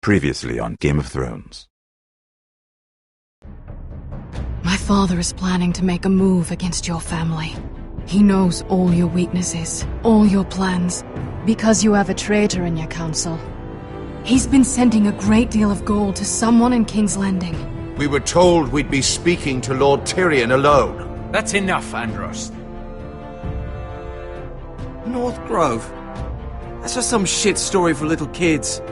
Previously on Game of Thrones. My father is planning to make a move against your family. He knows all your weaknesses, all your plans, because you have a traitor in your council. He's been sending a great deal of gold to someone in King's Landing. We were told we'd be speaking to Lord Tyrion alone. That's enough, Andros. North Grove? That's just some shit story for little kids.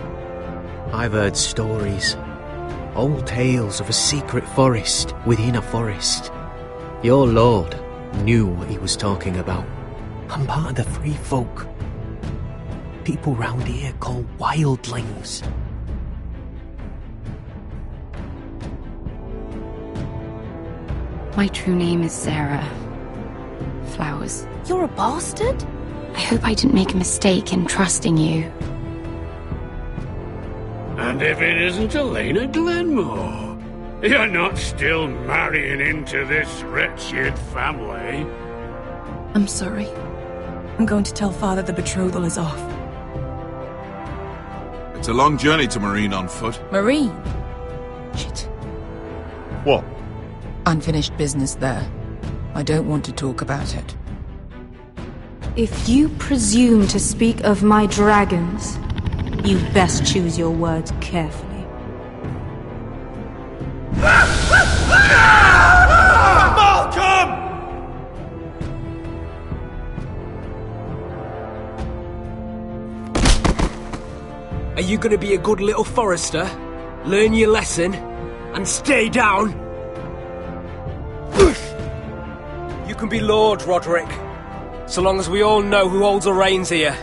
I've heard stories. Old tales of a secret forest within a forest. Your lord knew what he was talking about. I'm part of the free folk. People round here call wildlings. My true name is Sarah Flowers. You're a bastard? I hope I didn't make a mistake in trusting you. And if it isn't Elena Glenmore, you're not still marrying into this wretched family. I'm sorry. I'm going to tell Father the betrothal is off. It's a long journey to Marine on foot. Marine? Shit. What? Unfinished business there. I don't want to talk about it. If you presume to speak of my dragons, you best choose your words carefully. Malcolm! Are you gonna be a good little forester? Learn your lesson? And stay down? You can be Lord, Roderick. So long as we all know who holds the reins here.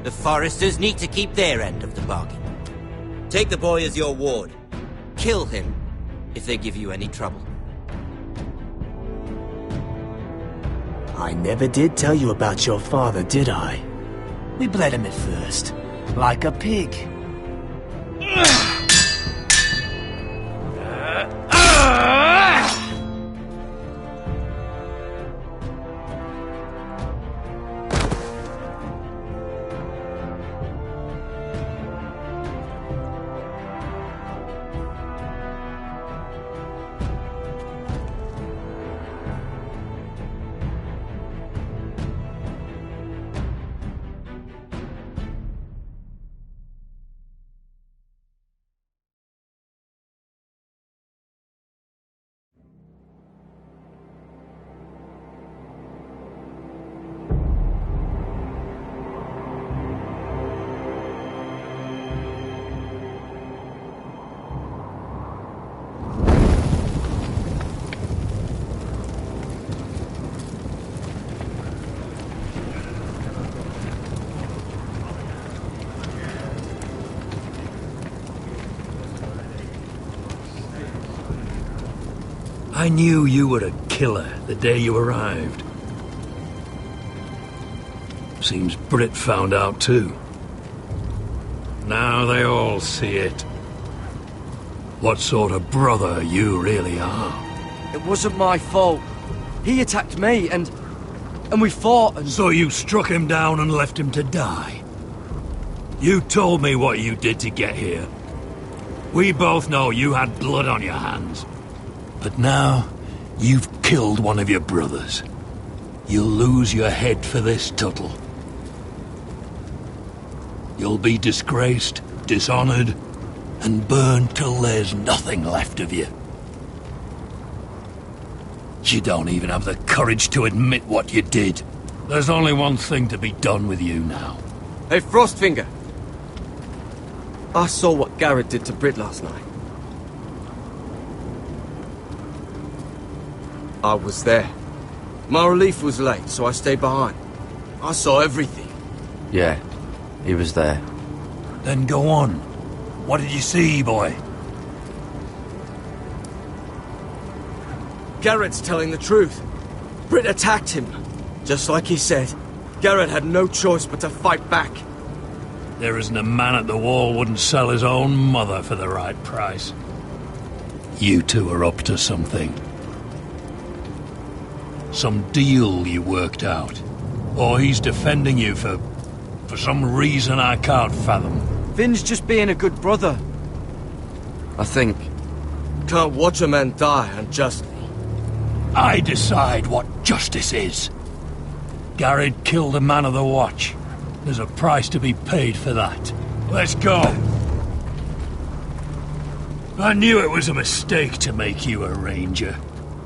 The foresters need to keep their end of the bargain. Take the boy as your ward. Kill him if they give you any trouble. I never did tell you about your father, did I? We bled him at first, like a pig. I knew you were a killer the day you arrived. Seems Britt found out too. Now they all see it. What sort of brother you really are. It wasn't my fault. He attacked me and we fought and... So you struck him down and left him to die? You told me what you did to get here. We both know you had blood on your hands. But now, you've killed one of your brothers. You'll lose your head for this, Tuttle. You'll be disgraced, dishonored, and burned till there's nothing left of you. You don't even have the courage to admit what you did. There's only one thing to be done with you now. Hey, Frostfinger. I saw what Garrett did to Britt last night. I was there. My relief was late, so I stayed behind. I saw everything. Yeah, he was there. Then go on. What did you see, boy? Garrett's telling the truth. Britt attacked him. Just like he said, Garrett had no choice but to fight back. There isn't a man at the wall wouldn't sell his own mother for the right price. You two are up to something. Some deal you worked out. Or he's defending you for For some reason I can't fathom. Finn's just being a good brother. I think... Can't watch a man die unjustly. I decide what justice is. Garrett killed a man of the watch. There's a price to be paid for that. Let's go. I knew it was a mistake to make you a ranger.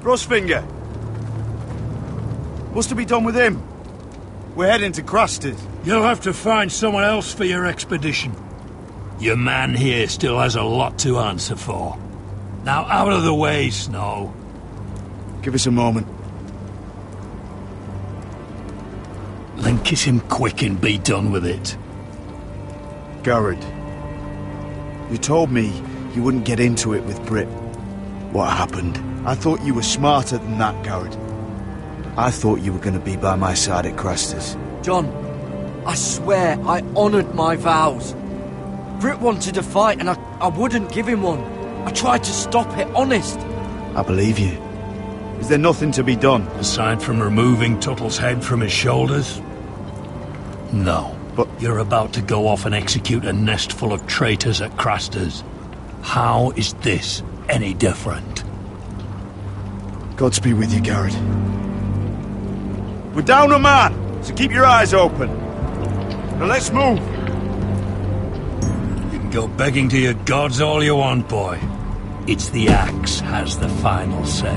Frostfinger! What's to be done with him? We're heading to Crusters. You'll have to find someone else for your expedition. Your man here still has a lot to answer for. Now out of the way, Snow. Give us a moment. Then kiss him quick and be done with it. Garrett, you told me you wouldn't get into it with Brit. What happened? I thought you were smarter than that, Garrett. I thought you were going to be by my side at Crusters. John, I swear I honoured my vows. Brit wanted a fight and I wouldn't give him one. I tried to stop it, honest. I believe you. Is there nothing to be done? Aside from removing Tuttle's head from his shoulders? No. But you're about to go off and execute a nest full of traitors at Crusters. How is this any different? Godspeed with you, Garrett. We're down a man, so keep your eyes open. Now let's move. You can go begging to your gods all you want, boy. It's the axe has the final say.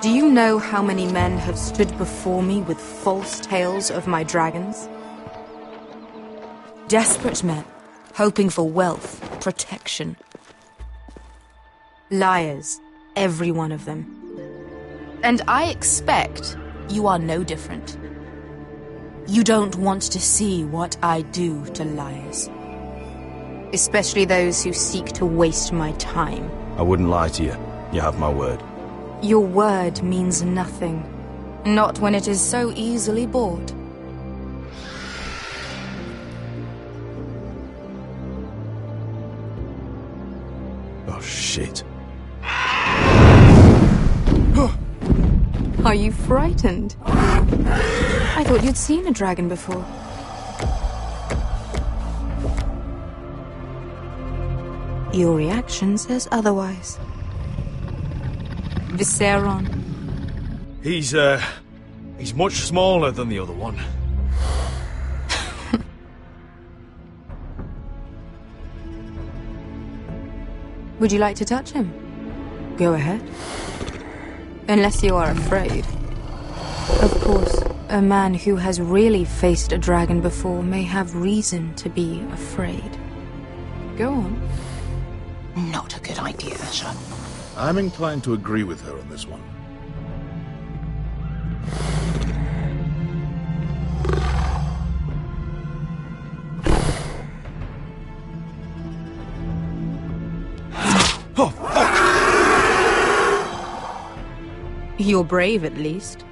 Do you know how many men have stood before me with false tales of my dragons? Desperate men, hoping for wealth, protection. Liars, every one of them. And I expect you are no different. You don't want to see what I do to liars. Especially those who seek to waste my time. I wouldn't lie to you. You have my word. Your word means nothing. Not when it is so easily bought. Oh, shit. Are you frightened? I thought you'd seen a dragon before. Your reaction says otherwise. Viseron. He's much smaller than the other one. Would you like to touch him? Go ahead. Unless you are afraid. Of course, a man who has really faced a dragon before may have reason to be afraid. Go on. Not a good idea, sir. I'm inclined to agree with her on this one. You're brave, at least.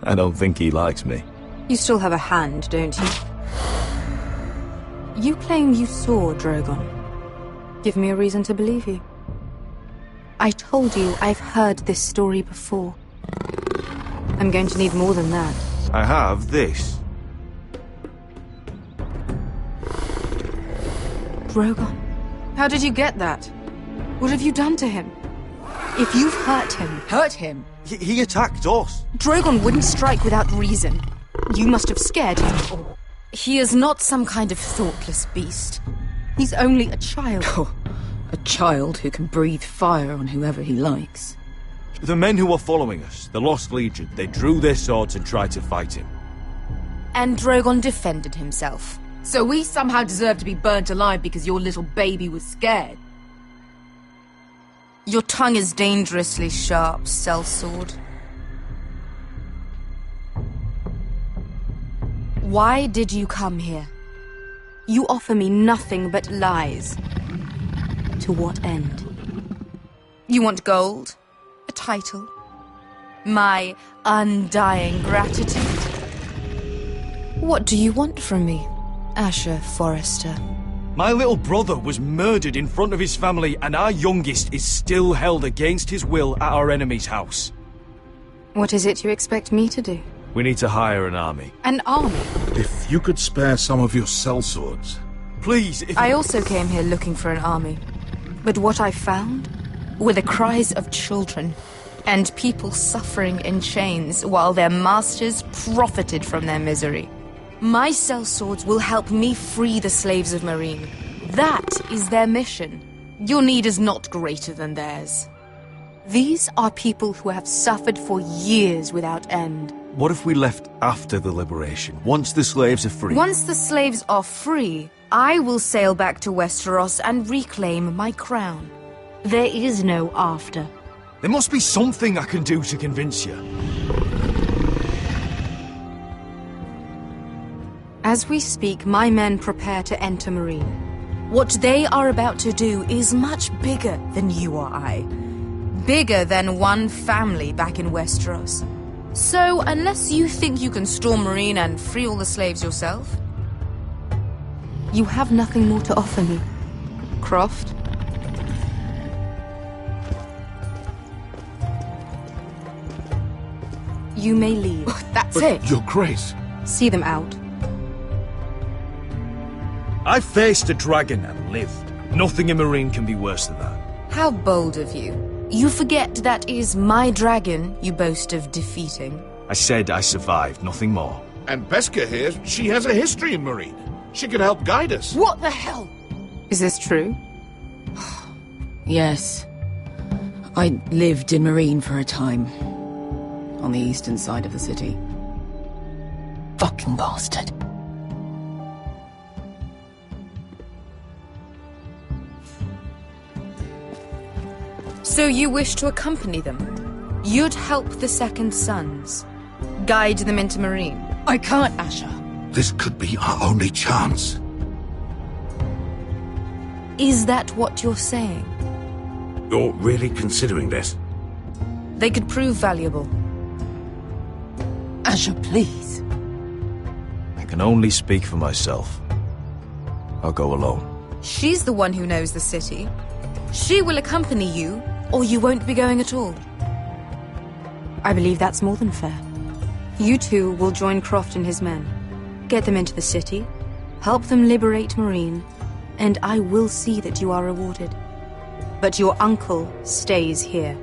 I don't think he likes me. You still have a hand, don't you? You claim you saw Drogon. Give me a reason to believe you. I told you I've heard this story before. I'm going to need more than that. I have this. Drogon. How did you get that? What have you done to him? If you've hurt him... Hurt him? He attacked us. Drogon wouldn't strike without reason. You must have scared him. Or he is not some kind of thoughtless beast. He's only a child. Oh, a child who can breathe fire on whoever he likes. The men who were following us, the Lost Legion, they drew their swords and tried to fight him. And Drogon defended himself. So we somehow deserve to be burnt alive because your little baby was scared? Your tongue is dangerously sharp, sellsword. Why did you come here? You offer me nothing but lies. To what end? You want gold? A title? My undying gratitude? What do you want from me, Asher Forrester? My little brother was murdered in front of his family, and our youngest is still held against his will at our enemy's house. What is it you expect me to do? We need to hire an army. An army? If you could spare some of your sellswords. Please, if... I also came here looking for an army. But what I found were the cries of children and people suffering in chains while their masters profited from their misery. My sellswords will help me free the slaves of Meereen. That is their mission. Your need is not greater than theirs. These are people who have suffered for years without end. What if we left after the liberation, once the slaves are free? Once the slaves are free, I will sail back to Westeros and reclaim my crown. There is no after. There must be something I can do to convince you. As we speak, my men prepare to enter Meereen. What they are about to do is much bigger than you or I. Bigger than one family back in Westeros. So, unless you think you can storm Meereen and free all the slaves yourself, you have nothing more to offer me, Croft. You may leave. That's it. Your Grace. See them out. I faced a dragon and lived. Nothing in Meereen can be worse than that. How bold of you. You forget that is my dragon you boast of defeating. I said I survived, nothing more. And Beskha here, she has a history in Meereen. She could help guide us. What the hell? Is this true? Yes. I lived in Meereen for a time. On the eastern side of the city. Fucking bastard. So you wish to accompany them? You'd help the Second Sons? Guide them into Meereen? I can't, Asher. This could be our only chance. Is that what you're saying? You're really considering this? They could prove valuable. Asher, please. I can only speak for myself. I'll go alone. She's the one who knows the city. She will accompany you, or you won't be going at all. I believe that's more than fair. You two will join Croft and his men. Get them into the city, help them liberate Meereen, and I will see that you are rewarded. But your uncle stays here.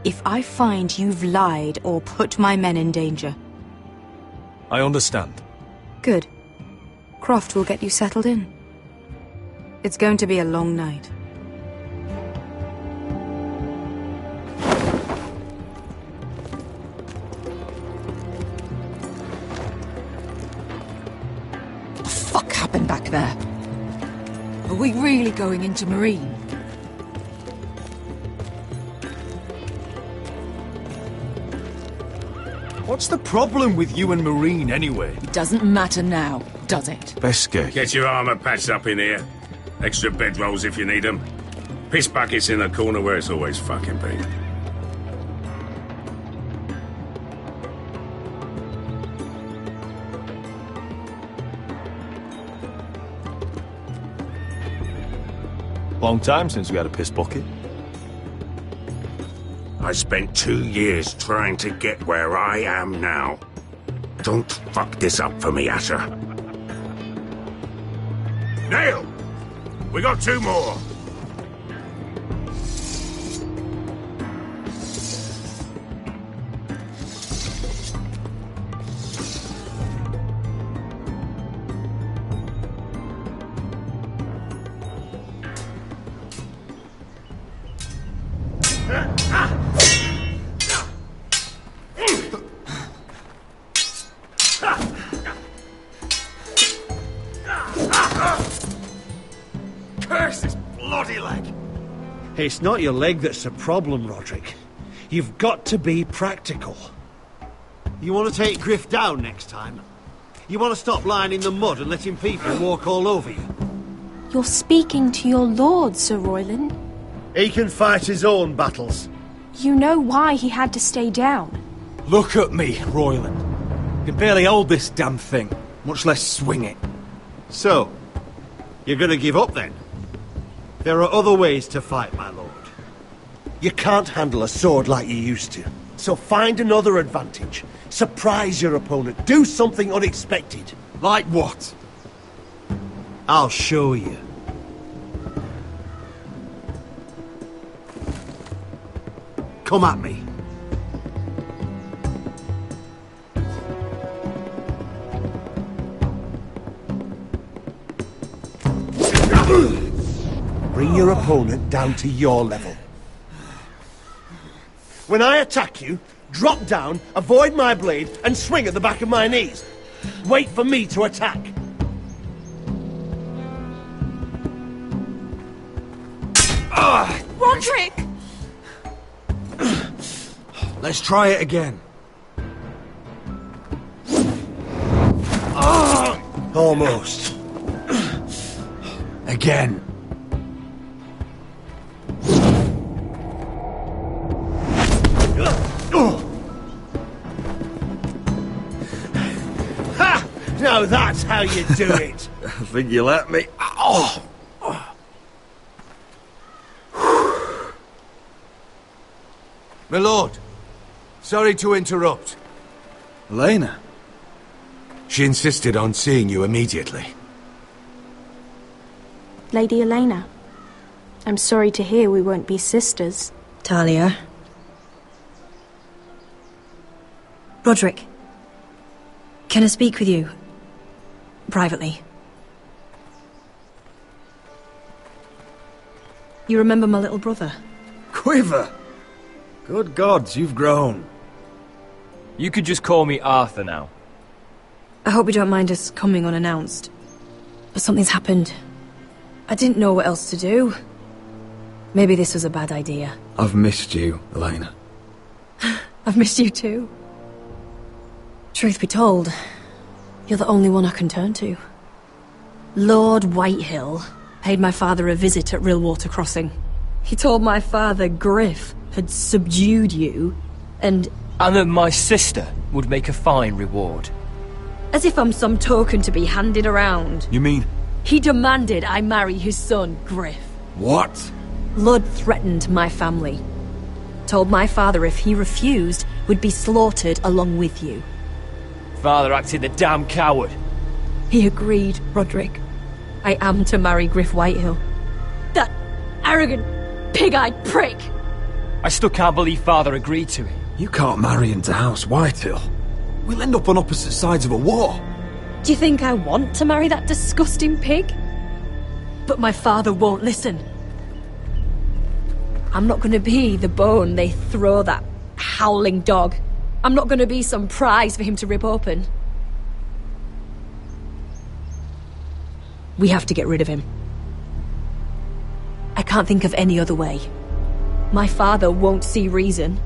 If I find you've lied or put my men in danger... I understand. Good. Croft will get you settled in. It's going to be a long night. What the fuck happened back there? Are we really going into Meereen? What's the problem with you and Meereen, anyway? It doesn't matter now, does it? Beskha. Get your armor patched up in here. Extra bedrolls if you need them. piss bucket's in the corner where it's always fucking been. Long time since we had a piss bucket. I spent 2 years trying to get where I am now. Don't fuck this up for me, Asher. Nail! We got 2 more! Curse this bloody leg! It's not your leg that's the problem, Roderick. You've got to be practical. You want to take Griff down next time? You want to stop lying in the mud and letting people walk all over you? You're speaking to your lord, Sir Royland. He can fight his own battles. You know why he had to stay down. Look at me, Royland. I can barely hold this damn thing, much less swing it. So, you're going to give up then? There are other ways to fight, my lord. You can't handle a sword like you used to. So find another advantage. Surprise your opponent. Do something unexpected. Like what? I'll show you. Come at me. Bring your opponent down to your level. When I attack you, drop down, avoid my blade, and swing at the back of my knees. Wait for me to attack. Roderick! Let's try it again. Almost. Again. Ha! Now that's how you do it. I think you let me. Oh! My lord, sorry to interrupt. Elena? She insisted on seeing you immediately. Lady Elena, I'm sorry to hear we won't be sisters. Talia. Roderick. Can I speak with you? Privately. You remember my little brother? Quiver! Good gods, you've grown. You could just call me Arthur now. I hope you don't mind us coming unannounced. But something's happened. I didn't know what else to do. Maybe this was a bad idea. I've missed you, Elena. I've missed you too. Truth be told, you're the only one I can turn to. Lord Whitehill paid my father a visit at Rillwater Crossing. He told my father Griff had subdued you, and that my sister would make a fine reward. As if I'm some token to be handed around. You mean? He demanded I marry his son, Griff. What? Lud threatened my family. Told my father if he refused, would be slaughtered along with you. Father acted the damn coward. He agreed, Roderick. I am to marry Griff Whitehill. That arrogant, pig-eyed prick! I still can't believe Father agreed to it. You can't marry into House Whitehill. We'll end up on opposite sides of a war. Do you think I want to marry that disgusting pig? But my father won't listen. I'm not gonna be the bone they throw that howling dog. I'm not gonna be some prize for him to rip open. We have to get rid of him. I can't think of any other way. My father won't see reason.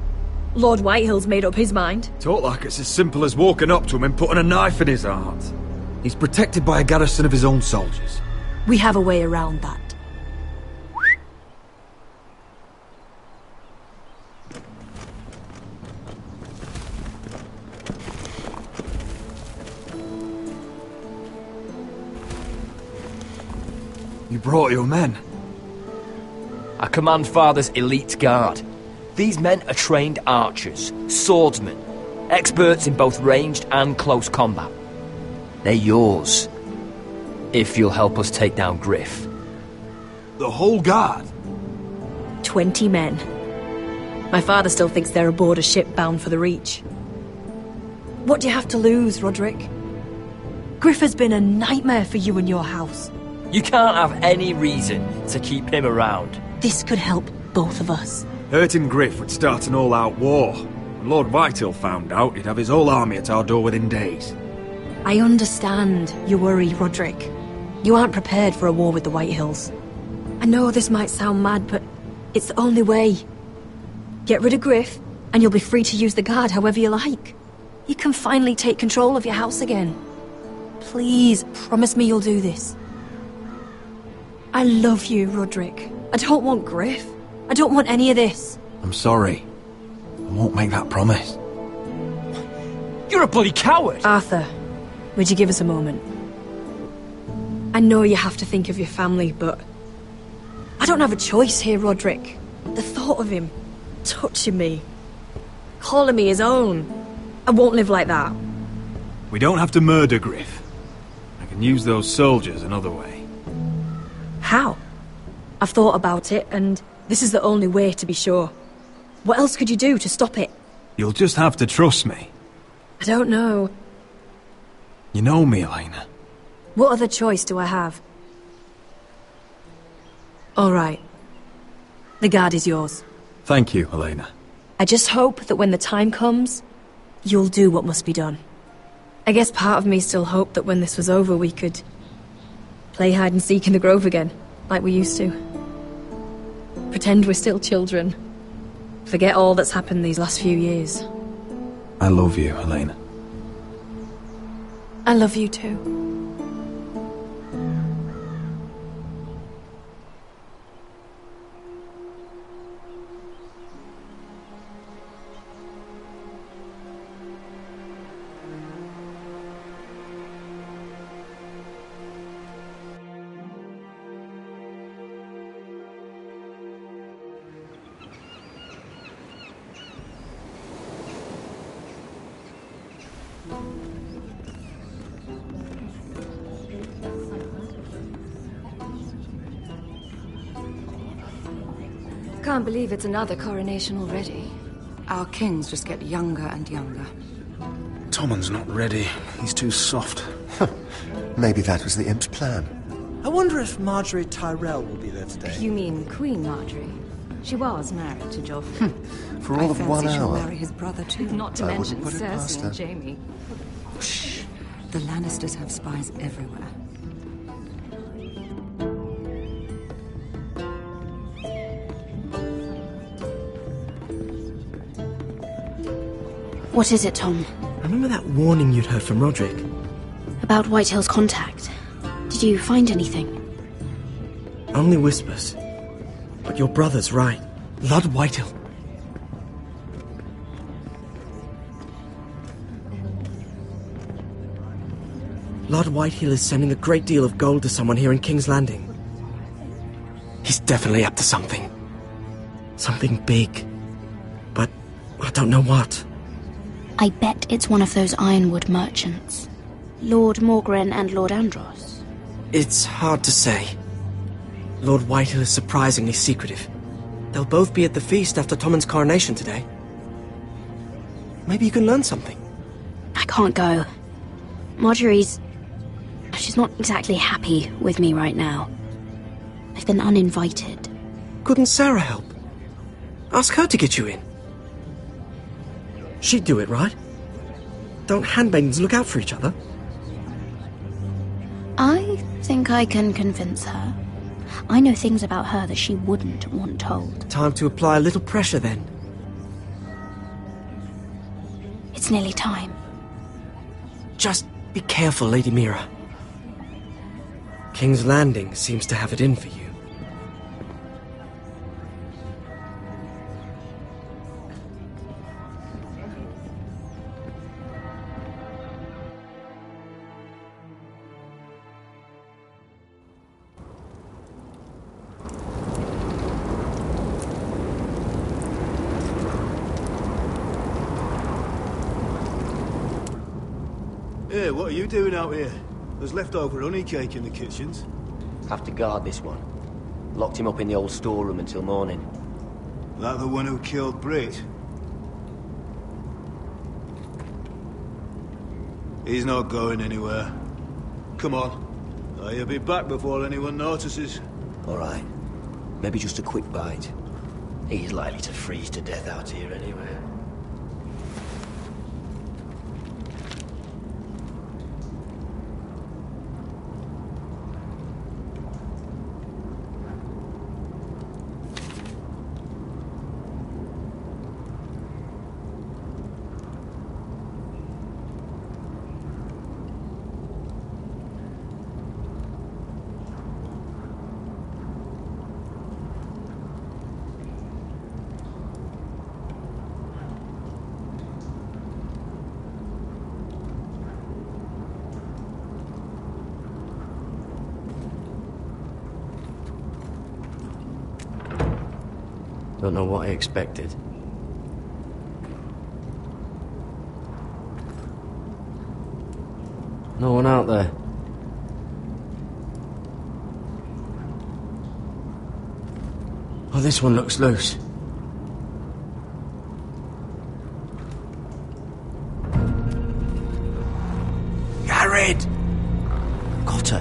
Lord Whitehill's made up his mind. Talk like it's as simple as walking up to him and putting a knife in his heart. He's protected by a garrison of his own soldiers. We have a way around that. You brought your men. I command Father's elite guard. These men are trained archers, swordsmen, experts in both ranged and close combat. They're yours, if you'll help us take down Griff. The whole guard? 20 men. My father still thinks they're aboard a ship bound for the Reach. What do you have to lose, Roderick? Griff has been a nightmare for you and your house. You can't have any reason to keep him around. This could help both of us. Hurting Griff would start an all-out war. When Lord Whitehill found out, he'd have his whole army at our door within days. I understand your worry, Roderick. You aren't prepared for a war with the Whitehills. I know this might sound mad, but it's the only way. Get rid of Griff, and you'll be free to use the guard however you like. You can finally take control of your house again. Please, promise me you'll do this. I love you, Roderick. I don't want Griff. I don't want any of this. I'm sorry. I won't make that promise. You're a bloody coward! Arthur, would you give us a moment? I know you have to think of your family, but I don't have a choice here, Roderick. The thought of him touching me, calling me his own, I won't live like that. We don't have to murder Griff. I can use those soldiers another way. How? I've thought about it, and this is the only way to be sure. What else could you do to stop it? You'll just have to trust me. I don't know. You know me, Elena. What other choice do I have? All right. The guard is yours. Thank you, Elena. I just hope that when the time comes, you'll do what must be done. I guess part of me still hoped that when this was over we could play hide and seek in the grove again, like we used to. Pretend we're still children. Forget all that's happened these last few years. I love you, Elena. I love you too. Can't believe it's another coronation already. Our kings just get younger and younger. Tommen's not ready. He's too soft. Maybe that was the imp's plan. I wonder if Marjorie Tyrell will be there today. You mean Queen Marjorie? She was married to Joffrey. For all of 1 I fancy she'll hour. marry his brother too. Not to I mention wouldn't put it past Cersei her. and Jaime. Shh. The Lannisters have spies everywhere. What is it, Tom? Remember that warning you'd heard from Roderick? About Whitehill's contact. Did you find anything? Only whispers. But your brother's right. Lord Whitehill. Lord Whitehill is sending a great deal of gold to someone here in King's Landing. He's definitely up to something. Something big. But I don't know what. I bet it's one of those ironwood merchants. Lord Morgren and Lord Andros. It's hard to say. Lord Whitehill is surprisingly secretive. They'll both be at the feast after Tommen's coronation today. Maybe you can learn something. I can't go. Marjorie's... she's not exactly happy with me right now. I've been uninvited. Couldn't Sarah help? Ask her to get you in. She'd do it, right? Don't handmaidens look out for each other? I think I can convince her. I know things about her that she wouldn't want told. Time to apply a little pressure then. It's nearly time. Just be careful, Lady Mira. King's Landing seems to have it in for you. Hey, what are you doing out here? There's leftover honey cake in the kitchens. Have to guard this one. Locked him up in the old storeroom until morning. That the one who killed Brit? He's not going anywhere. Come on. He'll be back before anyone notices. All right. Maybe just a quick bite. He's likely to freeze to death out here anyway. Don't know what I expected. No one out there. Oh, this one looks loose. Jared! Cotter,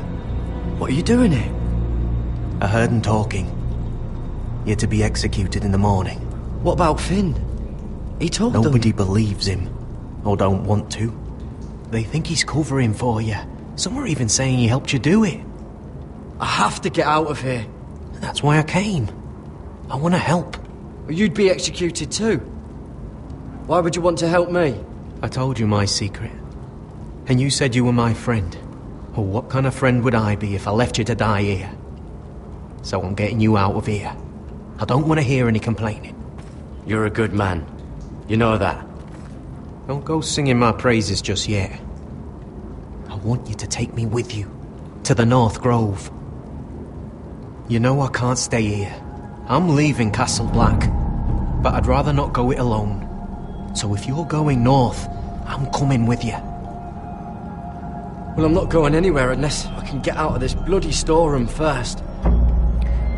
what are you doing here? I heard him talking. You're to be executed in the morning. What about Finn? He told them... Nobody believes him. Or don't want to. They think he's covering for you. Some are even saying he helped you do it. I have to get out of here. That's why I came. I want to help. Well, you'd be executed too. Why would you want to help me? I told you my secret. And you said you were my friend. Well, what kind of friend would I be if I left you to die here? So I'm getting you out of here. I don't want to hear any complaining. You're a good man. You know that. Don't go singing my praises just yet. I want you to take me with you. To the North Grove. You know I can't stay here. I'm leaving Castle Black. But I'd rather not go it alone. So if you're going north, I'm coming with you. Well, I'm not going anywhere unless I can get out of this bloody storeroom first.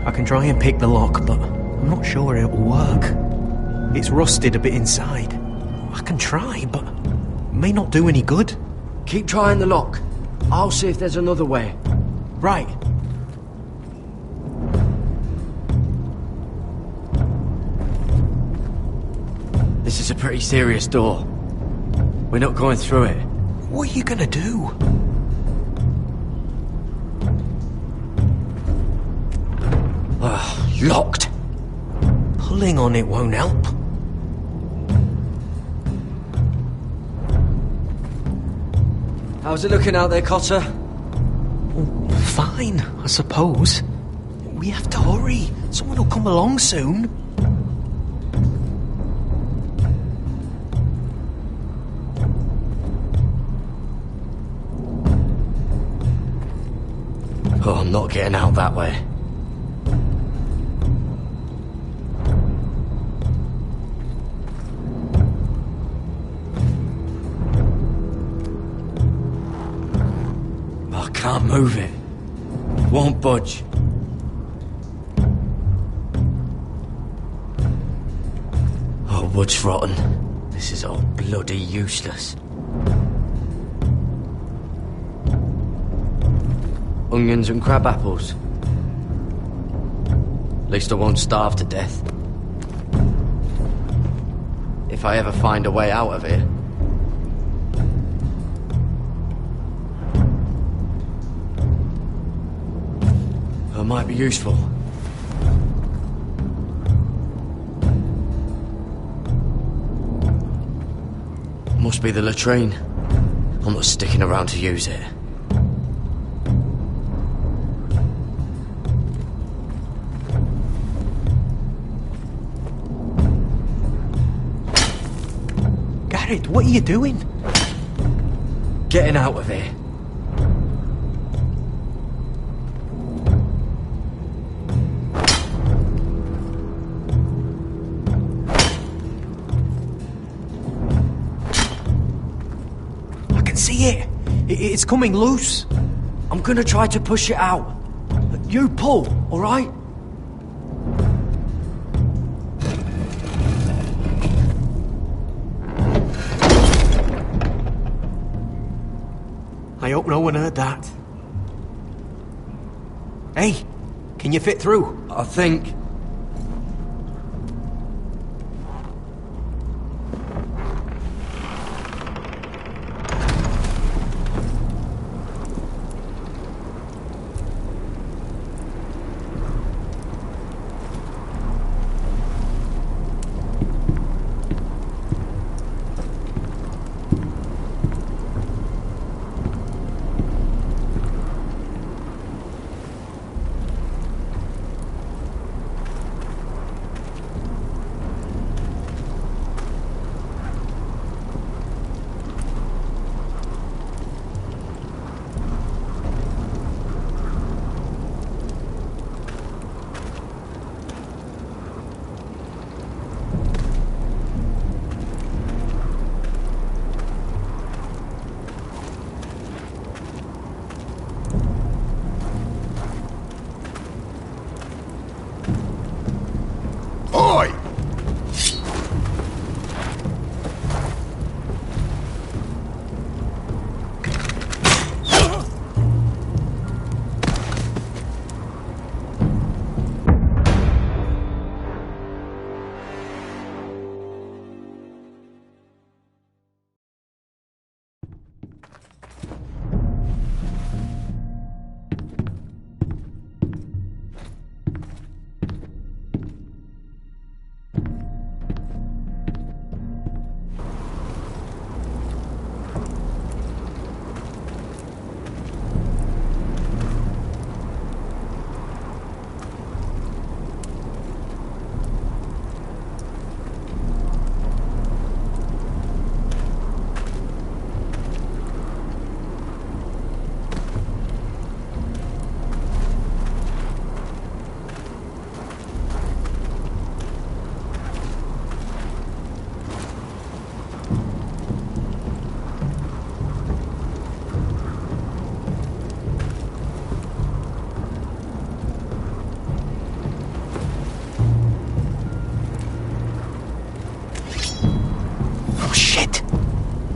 I can try and pick the lock, but I'm not sure it'll work. It's rusted a bit inside. I can try, but it may not do any good. Keep trying the lock. I'll see if there's another way. Right. This is a pretty serious door. We're not going through it. What are you gonna do? Locked. Pulling on it won't help. How's it looking out there, Cotter? Fine, I suppose. We have to hurry. Someone will come along soon. Oh, I'm not getting out that way. I can't move it. Won't budge. Oh, wood's rotten. This is all bloody useless. Onions and crab apples. At least I won't starve to death. If I ever find a way out of here. It might be useful. Must be the latrine. I'm not sticking around to use it. Garrett, what are you doing? Getting out of here. I can see it. It's coming loose. I'm gonna try to push it out. You pull, alright? I hope no one heard that. Hey, can you fit through? I think...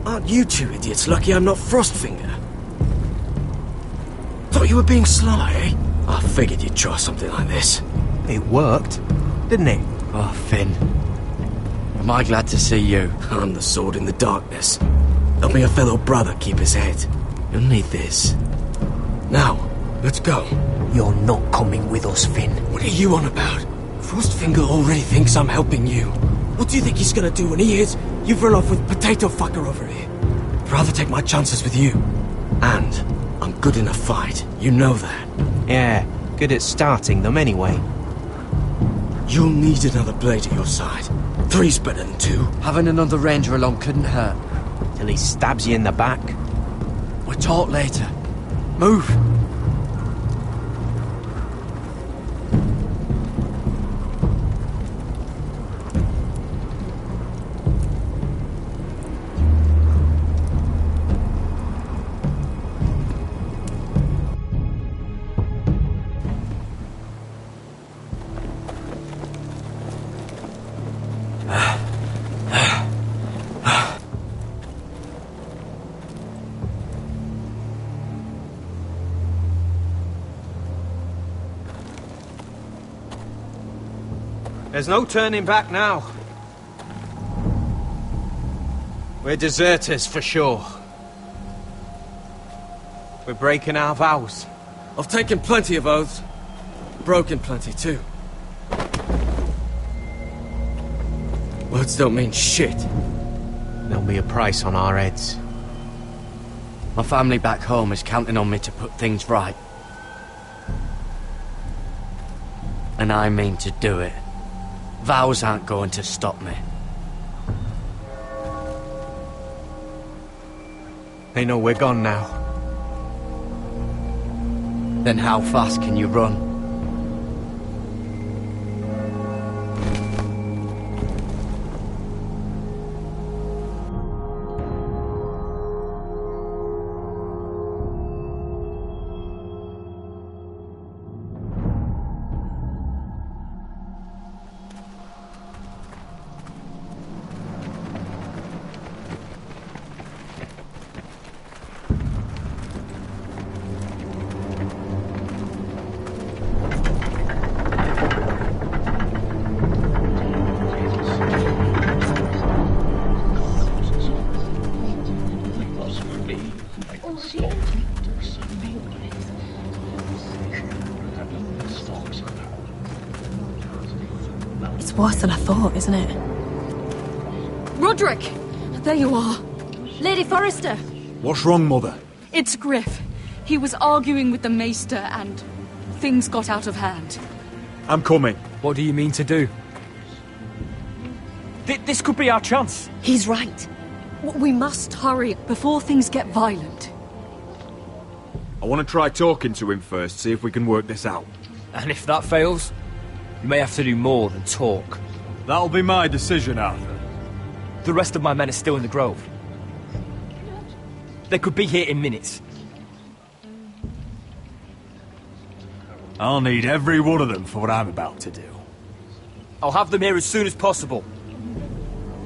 Aren't you two idiots lucky I'm not Frostfinger? Thought you were being sly, eh? I figured you'd try something like this. It worked, didn't it? Oh, Finn. Am I glad to see you? I'm the sword in the darkness. Help me a fellow brother keep his head. You'll need this. Now, let's go. You're not coming with us, Finn. What are you on about? Frostfinger already thinks I'm helping you. What do you think he's gonna do when he hears you've run off with Potato Fucker over here? I'd rather take my chances with you. And I'm good in a fight. You know that. Yeah, good at starting them anyway. You'll need another blade at your side. 3's better than 2. Having another ranger along couldn't hurt. Till he stabs you in the back. We'll talk later. Move! There's no turning back now. We're deserters for sure. We're breaking our vows. I've taken plenty of oaths. Broken plenty too. Words don't mean shit. There'll be a price on our heads. My family back home is counting on me to put things right. And I mean to do it. Vows aren't going to stop me. They know we're gone now. Then how fast can you run? than I thought, isn't it? Roderick! There you are. Lady Forrester. What's wrong, Mother? It's Griff. He was arguing with the Maester and things got out of hand. I'm coming. What do you mean to do? This could be our chance. He's right. We must hurry before things get violent. I want to try talking to him first, see if we can work this out. And if that fails, you may have to do more than talk. That'll be my decision, Arthur. The rest of my men are still in the grove. They could be here in minutes. I'll need every one of them for what I'm about to do. I'll have them here as soon as possible.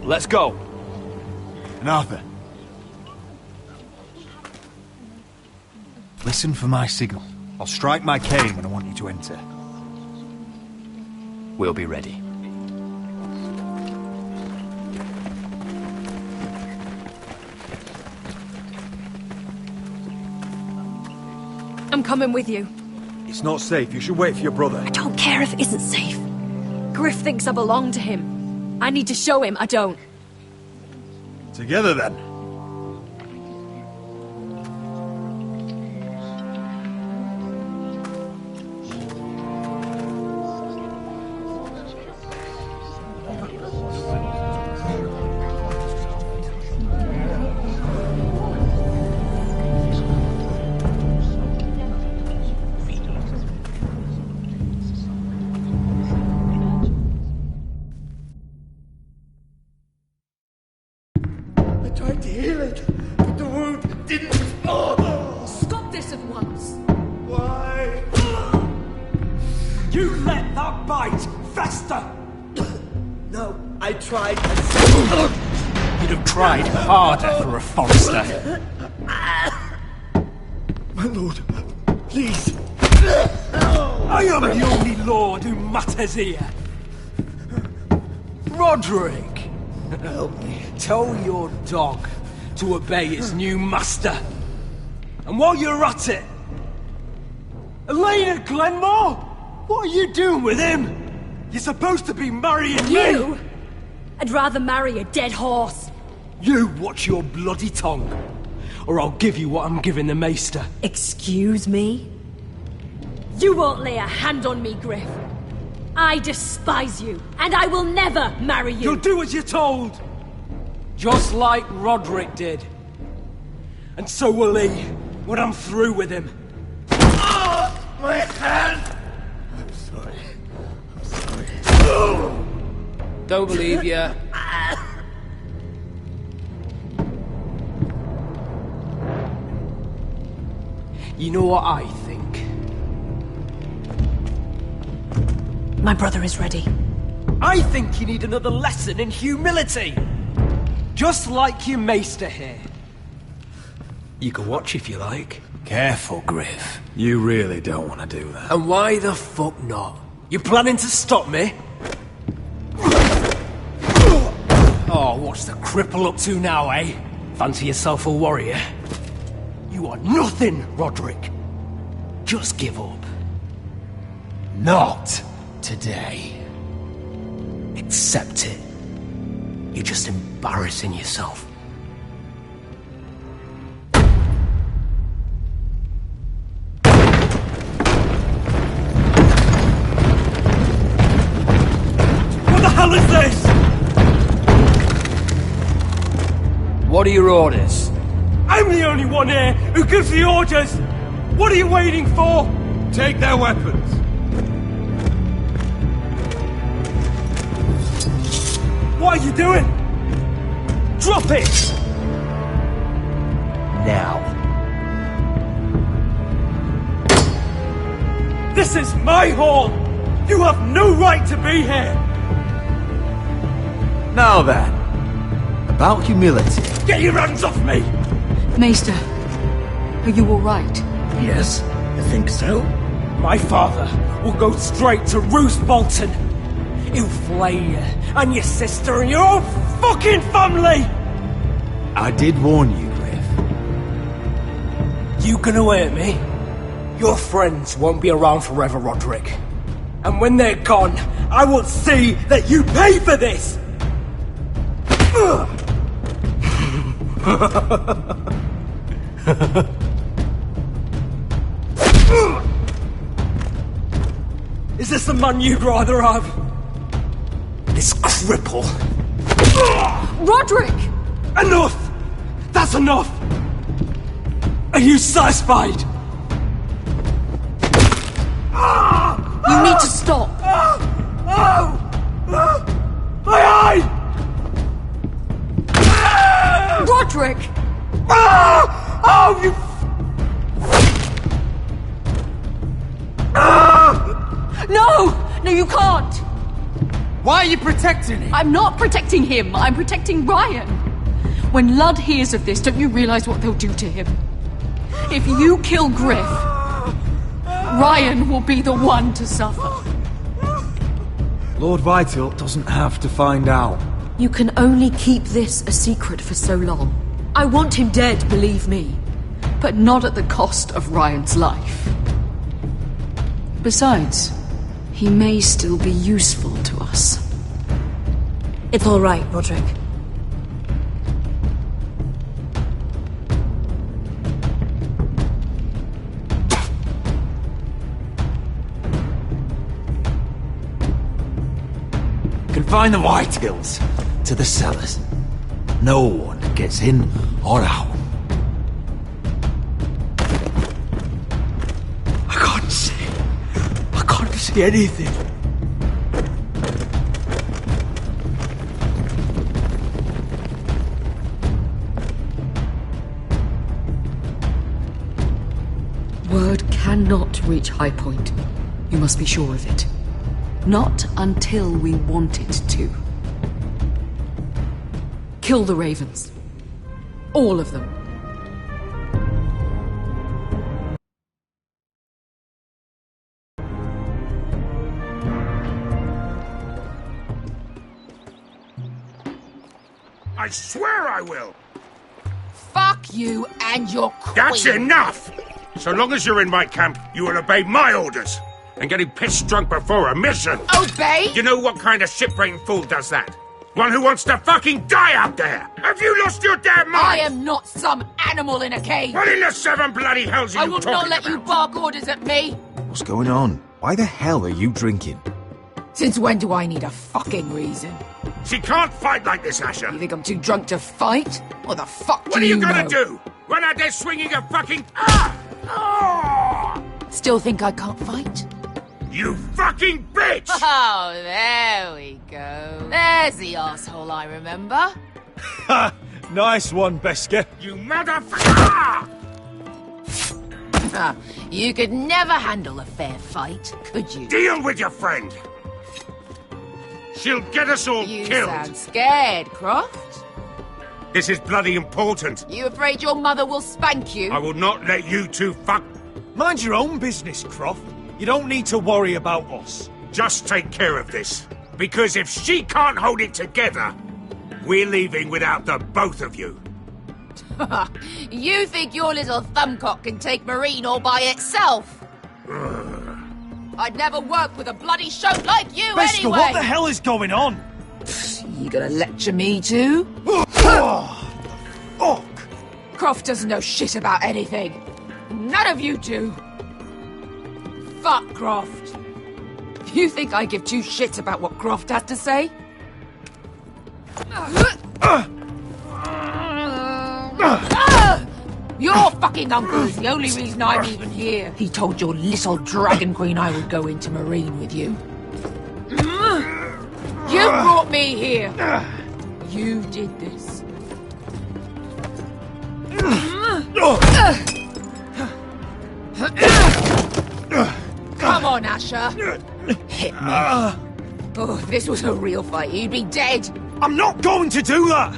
Let's go. And Arthur, listen for my signal. I'll strike my cane when I want you to enter. We'll be ready. I'm coming with you. It's not safe. You should wait for your brother. I don't care if it isn't safe. Griff thinks I belong to him. I need to show him I don't. Together, then. Tried to heal it, but the wound didn't respond. Stop this at once. Why? You let that bite fester! No, I tried. You'd have tried harder for a Forrester. My lord, please. I am the only lord who matters here. Roderick! Help me. Tell your dog to obey its new master. And while you're at it, Elena Glenmore, what are you doing with him? You're supposed to be marrying You? me. I'd rather marry a dead horse. You watch your bloody tongue, or I'll give you what I'm giving the Maester. Excuse me? You won't lay a hand on me, Griff. I despise you, and I will never marry you. You'll do as you're told. Just like Roderick did. And so will he, when I'm through with him. My hand! I'm sorry. I'm sorry. Don't believe ya. You know what I think? My brother is ready. I think you need another lesson in humility. Just like your Maester here. You can watch if you like. Careful, Griff. You really don't want to do that. And why the fuck not? You planning to stop me? Oh, what's the cripple up to now, eh? Fancy yourself a warrior? You are nothing, Roderick. Just give up. Not today. Accept it. You're just embarrassing yourself. What the hell is this? What are your orders? I'm the only one here who gives the orders. What are you waiting for? Take their weapons. What are you doing? Drop it! Now. This is my hall! You have no right to be here! Now then, about humility. Get your hands off me! Maester, are you all right? Yes, I think so. My father will go straight to Roose Bolton. He'll flay you, and your sister, and your whole fucking family! I did warn you, Griff. You gonna hurt me? Your friends won't be around forever, Roderick. And when they're gone, I will see that you pay for this! Is this the man you'd rather have? This cripple. Roderick! Enough! That's enough! Are you satisfied? You need to stop. My eye! Roderick! Oh, you... No! No, you can't! Why are you protecting him? I'm not protecting him. I'm protecting Ryan. When Ludd hears of this, don't you realize what they'll do to him? If you kill Griff, Ryan will be the one to suffer. Lord Whitehill doesn't have to find out. You can only keep this a secret for so long. I want him dead, believe me. But not at the cost of Ryan's life. Besides, he may still be useful to us. It's all right, Roderick. Confine the Whitehills to the cellars. No one gets in or out. I can't see anything. Word cannot reach High Point. You must be sure of it. Not until we want it to. Kill the ravens. All of them. I swear I will! Fuck you and your queen. That's enough! So long as you're in my camp, you will obey my orders. And getting pissed drunk before a mission. Obey? You know what kind of ship-brained fool does that? One who wants to fucking die out there! Have you lost your damn mind? I am not some animal in a cage. What in the seven bloody hells are I you will talking not let about? you bark orders at me. What's going on? Why the hell are you drinking? Since when do I need a fucking reason? She can't fight like this, Asher. You think I'm too drunk to fight? What the fuck do What are you gonna know? do? Run out there swinging a fucking... Still think I can't fight? You fucking bitch! Oh, there we go. There's the asshole I remember. Ha! Nice one, Besker. You motherfucker! You could never handle a fair fight, could you? Deal with your friend! She'll get us all You killed! sound scared, Croft. This is bloody important. You afraid your mother will spank you? I will not let you two fuck... Mind your own business, Croft. You don't need to worry about us. Just take care of this. Because if she can't hold it together, we're leaving without the both of you. You think your little thumbcock can take Marine all by itself? I'd never work with a bloody shote like you Besker, anyway! what the hell is going on? You gonna lecture me too? Fuck! Croft doesn't know shit about anything. None of you do. Fuck Croft. You think I give two shits about what Croft has to say? Your fucking uncle is the only reason I'm even here. He told your little dragon queen I would go into Marine with you. You brought me here. You did this. Come on, Asher. Hit me. Oh, if this was a real fight, you'd be dead. I'm not going to do that!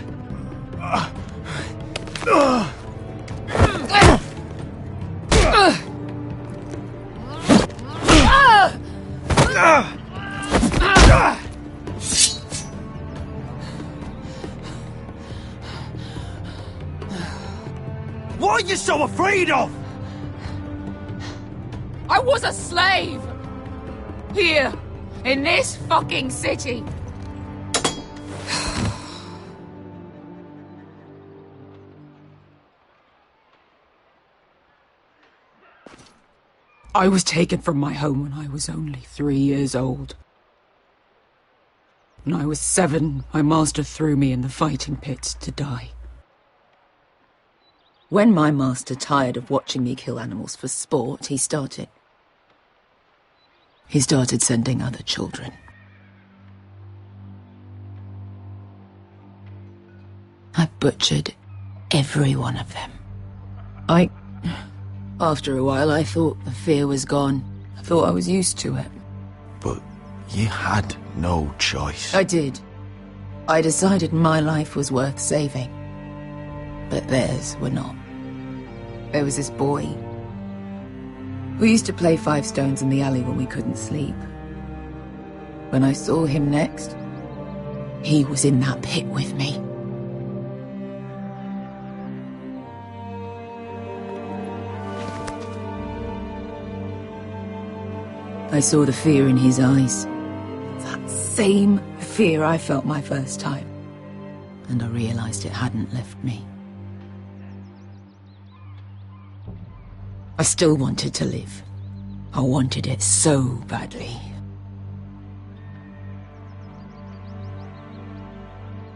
What are you so afraid of? I was a slave. Here, in this fucking city. I was taken from my home when I was only 3 years old. When I was 7, my master threw me in the fighting pits to die. When my master tired of watching me kill animals for sport, he started sending other children. I butchered every one of them. After a while, I thought the fear was gone. I thought I was used to it. But you had no choice. I did. I decided my life was worth saving. But theirs were not. There was this boy. We used to play 5 stones in the alley when we couldn't sleep. When I saw him next, he was in that pit with me. I saw the fear in his eyes. That same fear I felt my first time. And I realized it hadn't left me. I still wanted to live. I wanted it so badly.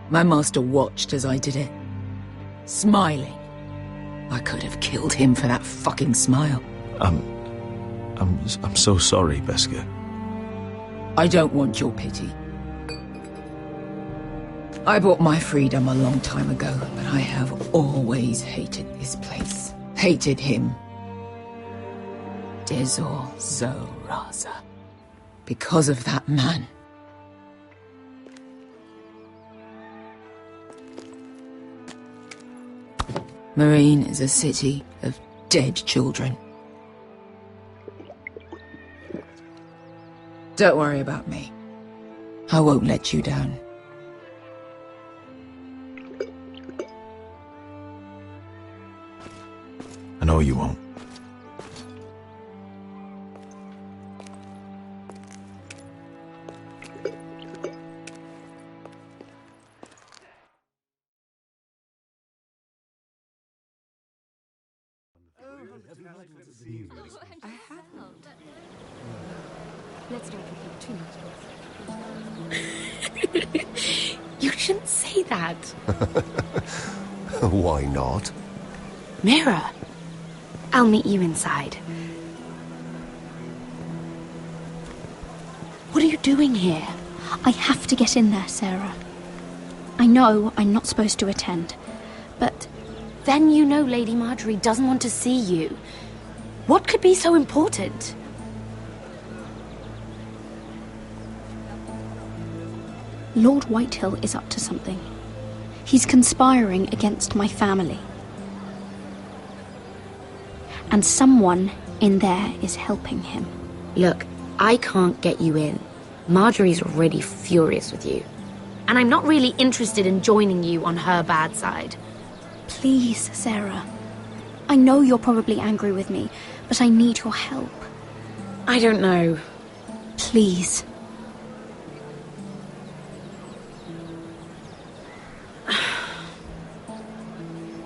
My master watched as I did it, smiling. I could have killed him for that fucking smile. I'm so sorry, Beskha. I don't want your pity. I bought my freedom a long time ago, but I have always hated this place. Hated him. Dezor Zoraza. Because of that man. Marine is a city of dead children. Don't worry about me. I won't let you down. I know you won't. Let's not repeat too much. You shouldn't say that. Why not? Mira, I'll meet you inside. What are you doing here? I have to get in there, Sarah. I know I'm not supposed to attend, but then you know Lady Marjorie doesn't want to see you. What could be so important? Lord Whitehill is up to something. He's conspiring against my family. And someone in there is helping him. Look, I can't get you in. Marjorie's already furious with you. And I'm not really interested in joining you on her bad side. Please, Sarah. I know you're probably angry with me, but I need your help. I don't know. Please.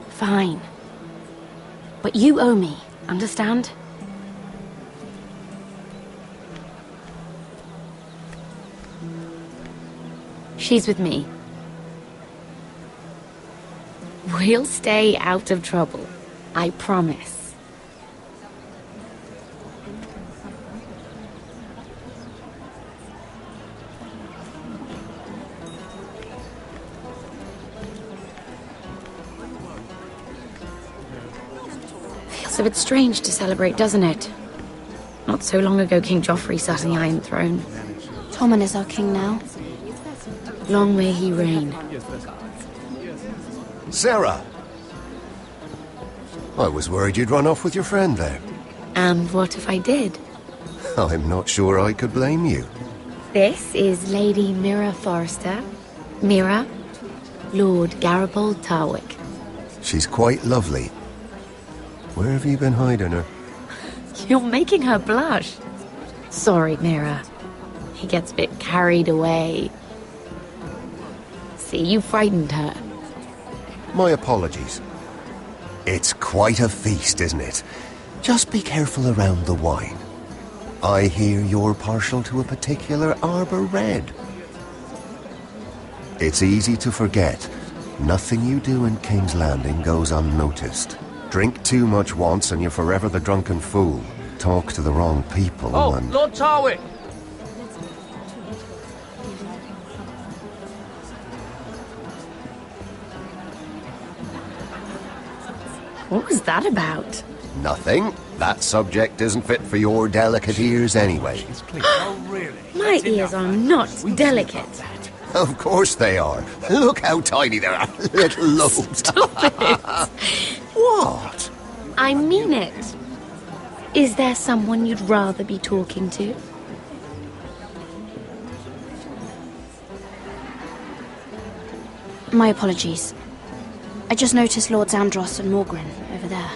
Fine. But you owe me, understand? She's with me. We'll stay out of trouble. I promise. Feels a bit strange to celebrate, doesn't it? Not so long ago, King Joffrey sat on the Iron Throne. Tommen is our king now. Long may he reign. Sarah! I was worried you'd run off with your friend there. And what if I did? I'm not sure I could blame you. This is Lady Mira Forrester. Mira, Lord Garibald Tarwick. She's quite lovely. Where have you been hiding her? You're making her blush. Sorry, Mira. He gets a bit carried away. See, you frightened her. My apologies. It's quite a feast, isn't it? Just be careful around the wine. I hear you're partial to a particular Arbor Red. It's easy to forget. Nothing you do in King's Landing goes unnoticed. Drink too much once and you're forever the drunken fool. Talk to the wrong people and... Lord Tarwick! What was that about? Nothing. That subject isn't fit for your delicate ears anyway. My ears are not delicate. Of course they are. Look how tiny they are. Little lobes. Stop it. What? I mean it. Is there someone you'd rather be talking to? My apologies. I just noticed Lords Andros and Morgren over there.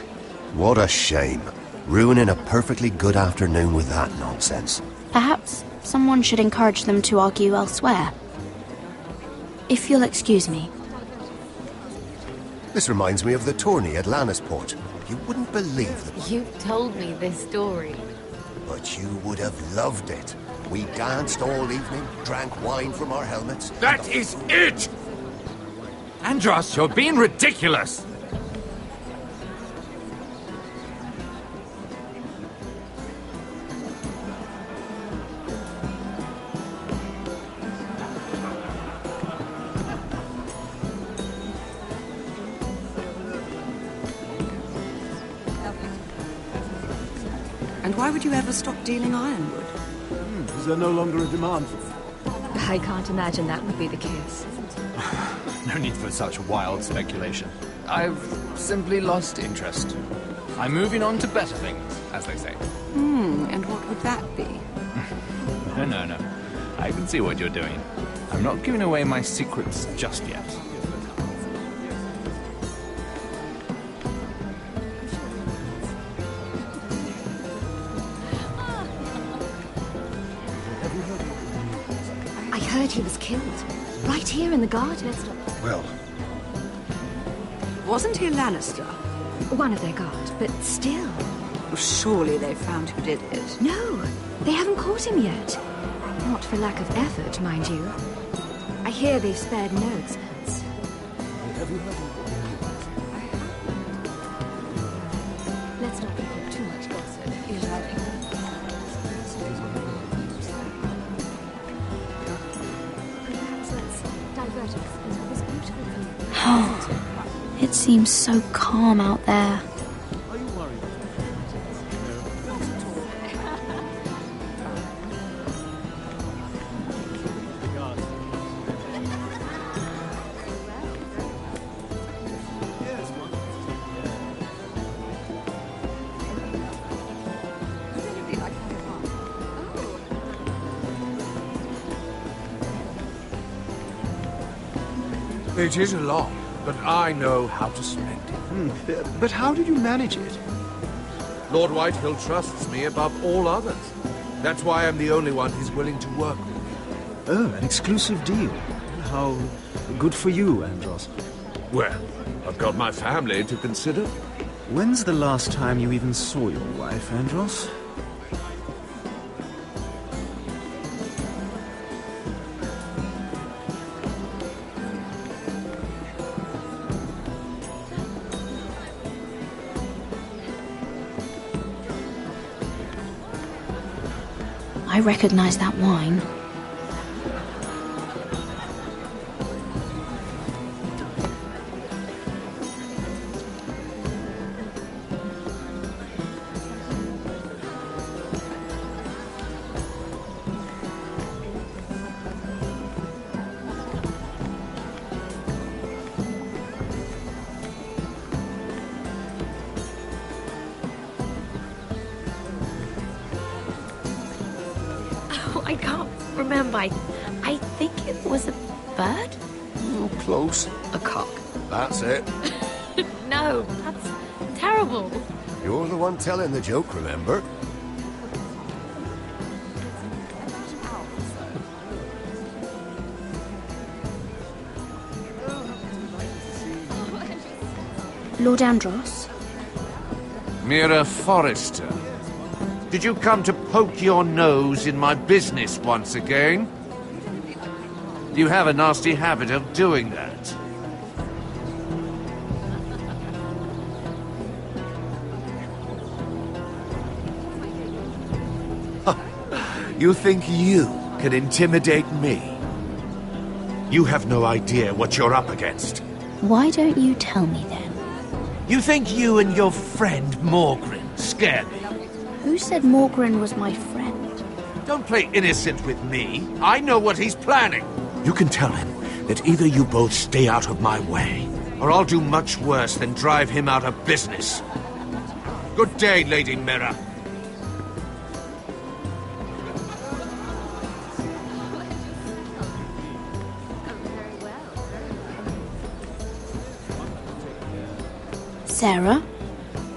What a shame. Ruining a perfectly good afternoon with that nonsense. Perhaps someone should encourage them to argue elsewhere. If you'll excuse me. This reminds me of the tourney at Lannisport. You wouldn't believe them. You told me this story. But you would have loved it. We danced all evening, drank wine from our helmets. That is it! Andros, you're being ridiculous! And why would you ever stop dealing ironwood? Is there no longer a demand for it? I can't imagine that would be the case. No need for such wild speculation. I've simply lost interest. I'm moving on to better things, as they say. And what would that be? No. I can see what you're doing. I'm not giving away my secrets just yet. I heard he was killed. Right here in the garden. Well... Wasn't he a Lannister? One of their guard, but still. Well, surely they found who did it. No, they haven't caught him yet. Not for lack of effort, mind you. I hear they've spared no expense. Let's not pick up too much gossip. Perhaps let's divert us into this beautiful view. It seems so calm out there. It is a lot, but I know how to spend it. But how did you manage it? Lord Whitehill trusts me above all others. That's why I'm the only one he's willing to work with. Oh, an exclusive deal. How good for you, Andros. Well, I've got my family to consider. When's the last time you even saw your wife, Andros? I recognize that wine. I can't remember. I think it was a bird? Oh, close. A cock. That's it. No, that's terrible. You're the one telling the joke, remember? Lord Andros? Mira Forrester. Did you come to poke your nose in my business once again? You have a nasty habit of doing that. You think you can intimidate me? You have no idea what you're up against. Why don't you tell me then? You think you and your friend Morgren scare me? Who said Morgren was my friend? Don't play innocent with me. I know what he's planning. You can tell him that either you both stay out of my way, or I'll do much worse than drive him out of business. Good day, Lady Mira. Sarah?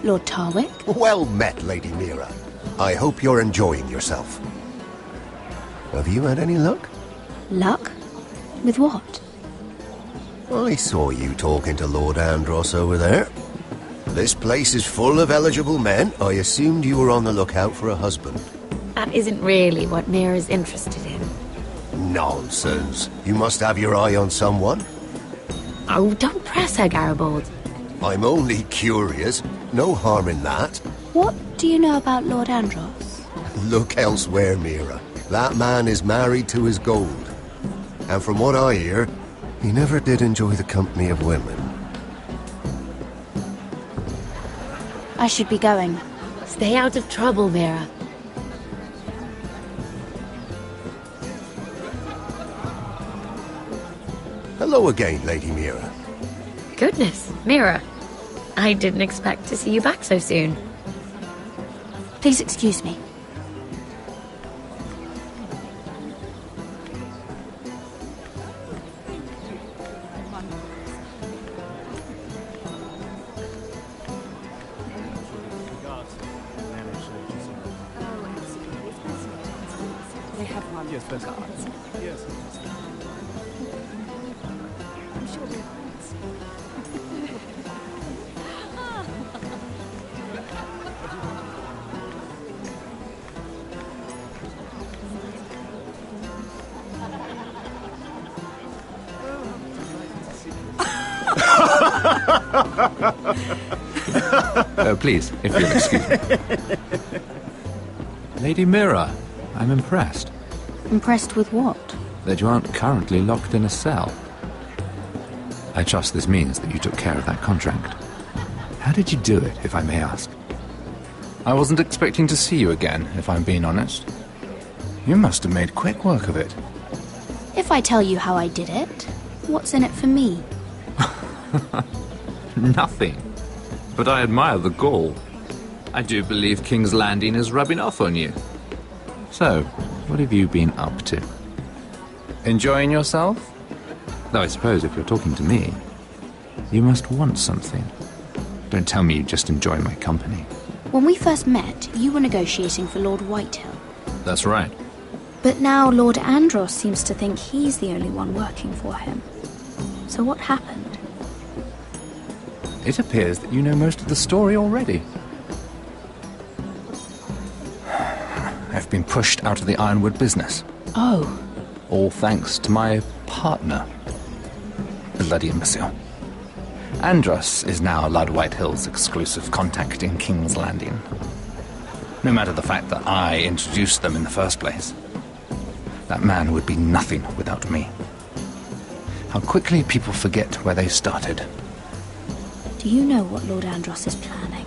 Lord Tarwick? Well met, Lady Mira. I hope you're enjoying yourself. Have you had any luck? Luck? With what? I saw you talking to Lord Andros over there. This place is full of eligible men. I assumed you were on the lookout for a husband. That isn't really what Mira's interested in. Nonsense. You must have your eye on someone. Oh, don't press her, Garibald. I'm only curious. No harm in that. What do you know about Lord Andros? Look elsewhere, Mira. That man is married to his gold. And from what I hear, he never did enjoy the company of women. I should be going. Stay out of trouble, Mira. Hello again, Lady Mira. Goodness, Mira. I didn't expect to see you back so soon. Please excuse me. They have one. Yes, best. Yes. I'm sure they are. Please, if you'll excuse me. Lady Mira, I'm impressed. Impressed with what? That you aren't currently locked in a cell. I trust this means that you took care of that contract. How did you do it, if I may ask? I wasn't expecting to see you again, if I'm being honest. You must have made quick work of it. If I tell you how I did it, what's in it for me? Nothing. But I admire the gall. I do believe King's Landing is rubbing off on you. So, what have you been up to? Enjoying yourself? Though I suppose if you're talking to me, you must want something. Don't tell me you just enjoy my company. When we first met, you were negotiating for Lord Whitehill. That's right. But now Lord Andros seems to think he's the only one working for him. So what happened? It appears that you know most of the story already. I've been pushed out of the ironwood business. Oh. All thanks to my partner. Bloody imbecile. Andros is now Lord Whitehill's exclusive contact in King's Landing. No matter the fact that I introduced them in the first place. That man would be nothing without me. How quickly people forget where they started. Do you know what Lord Andros is planning?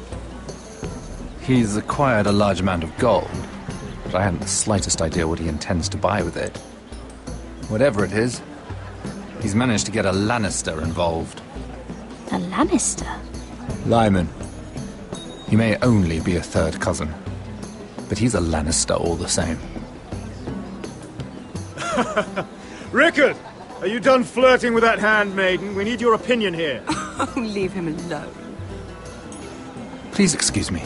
He's acquired a large amount of gold, but I haven't the slightest idea what he intends to buy with it. Whatever it is, he's managed to get a Lannister involved. A Lannister? Lyman. He may only be a third cousin, but he's a Lannister all the same. Rickard! Are you done flirting with that handmaiden? We need your opinion here. Oh, leave him alone. Please excuse me.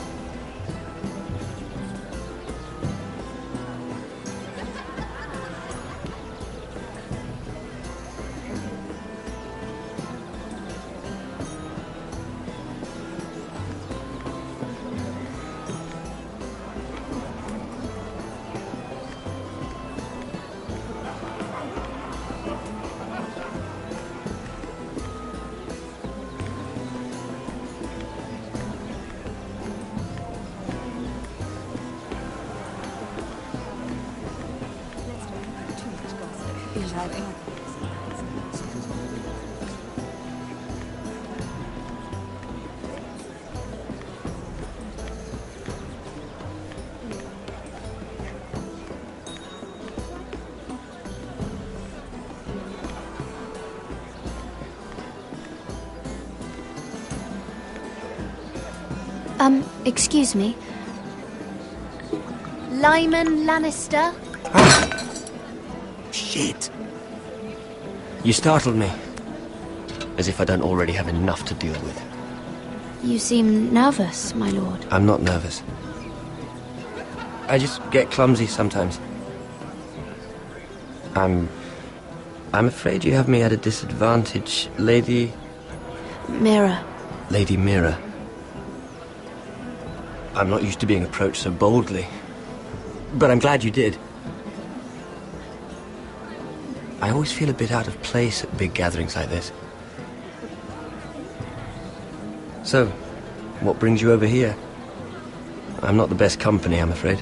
Excuse me. Lyman Lannister? Shit. You startled me. As if I don't already have enough to deal with. You seem nervous, my lord. I'm not nervous. I just get clumsy sometimes. I'm afraid you have me at a disadvantage, Lady... Mira. Lady Mira. I'm not used to being approached so boldly. But I'm glad you did. I always feel a bit out of place at big gatherings like this. So, what brings you over here? I'm not the best company, I'm afraid.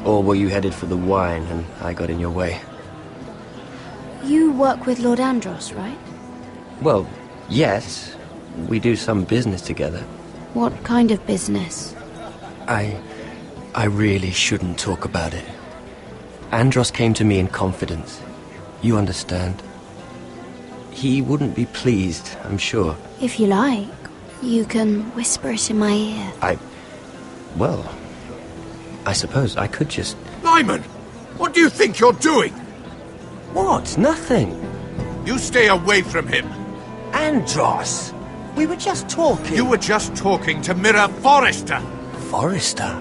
Or were you headed for the wine and I got in your way? You work with Lord Andros, right? Well, yes. We do some business together. What kind of business? I really shouldn't talk about it. Andros came to me in confidence. You understand? He wouldn't be pleased, I'm sure. If you like, you can whisper it in my ear. Well, I suppose I could just... Lyman! What do you think you're doing? What? Nothing. You stay away from him. Andros! We were just talking. You were just talking to Mira Forrester. Forrester?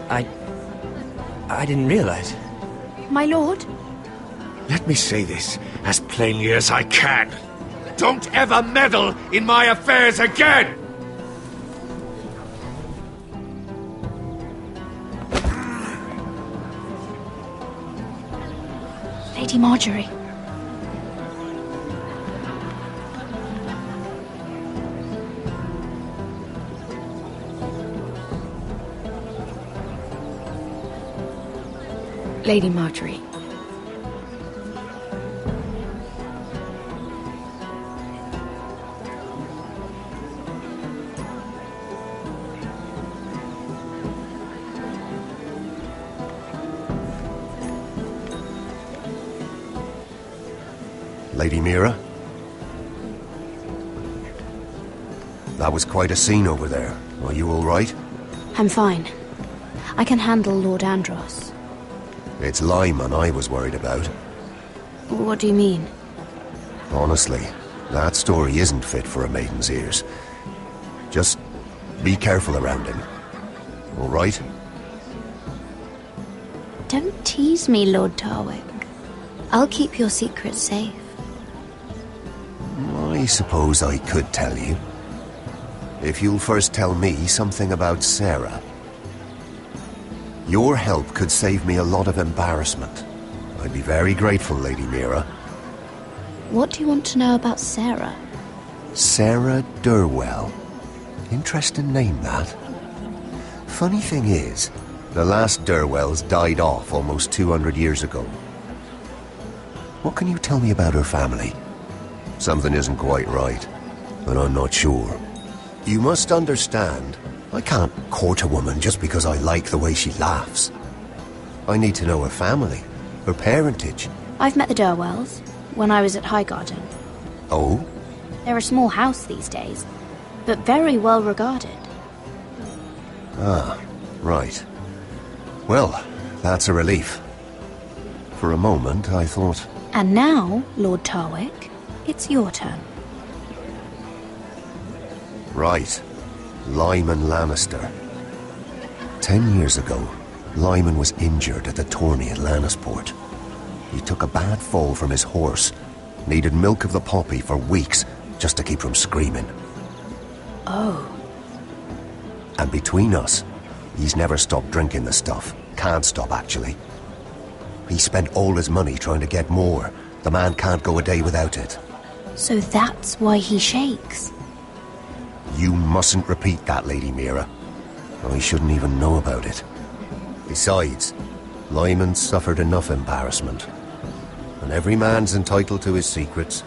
I didn't realize. My lord? Let me say this as plainly as I can. Don't ever meddle in my affairs again! Lady Marjorie. Lady Marjorie. Lady Mira? That was quite a scene over there. Are you all right? I'm fine. I can handle Lord Andros. It's Lyman I was worried about. What do you mean? Honestly, that story isn't fit for a maiden's ears. Just be careful around him. All right? Don't tease me, Lord Tarwick. I'll keep your secret safe. I suppose I could tell you. If you'll first tell me something about Sarah. Your help could save me a lot of embarrassment. I'd be very grateful, Lady Mira. What do you want to know about Sarah? Sarah Durwell. Interesting name, that. Funny thing is, the last Durwells died off almost 200 years ago. What can you tell me about her family? Something isn't quite right, but I'm not sure. You must understand, I can't court a woman just because I like the way she laughs. I need to know her family, her parentage. I've met the Durwells when I was at Highgarden. Oh? They're a small house these days, but very well regarded. Ah, right. Well, that's a relief. For a moment, I thought... And now, Lord Tarwick, it's your turn. Right. Lyman Lannister. 10 years ago, Lyman was injured at the tourney at Lannisport. He took a bad fall from his horse, needed milk of the poppy for weeks just to keep from screaming. Oh. And between us, he's never stopped drinking the stuff. Can't stop, actually. He spent all his money trying to get more. The man can't go a day without it. So that's why he shakes. You mustn't repeat that, Lady Mira. I shouldn't even know about it. Besides, Lyman's suffered enough embarrassment. And every man's entitled to his secrets.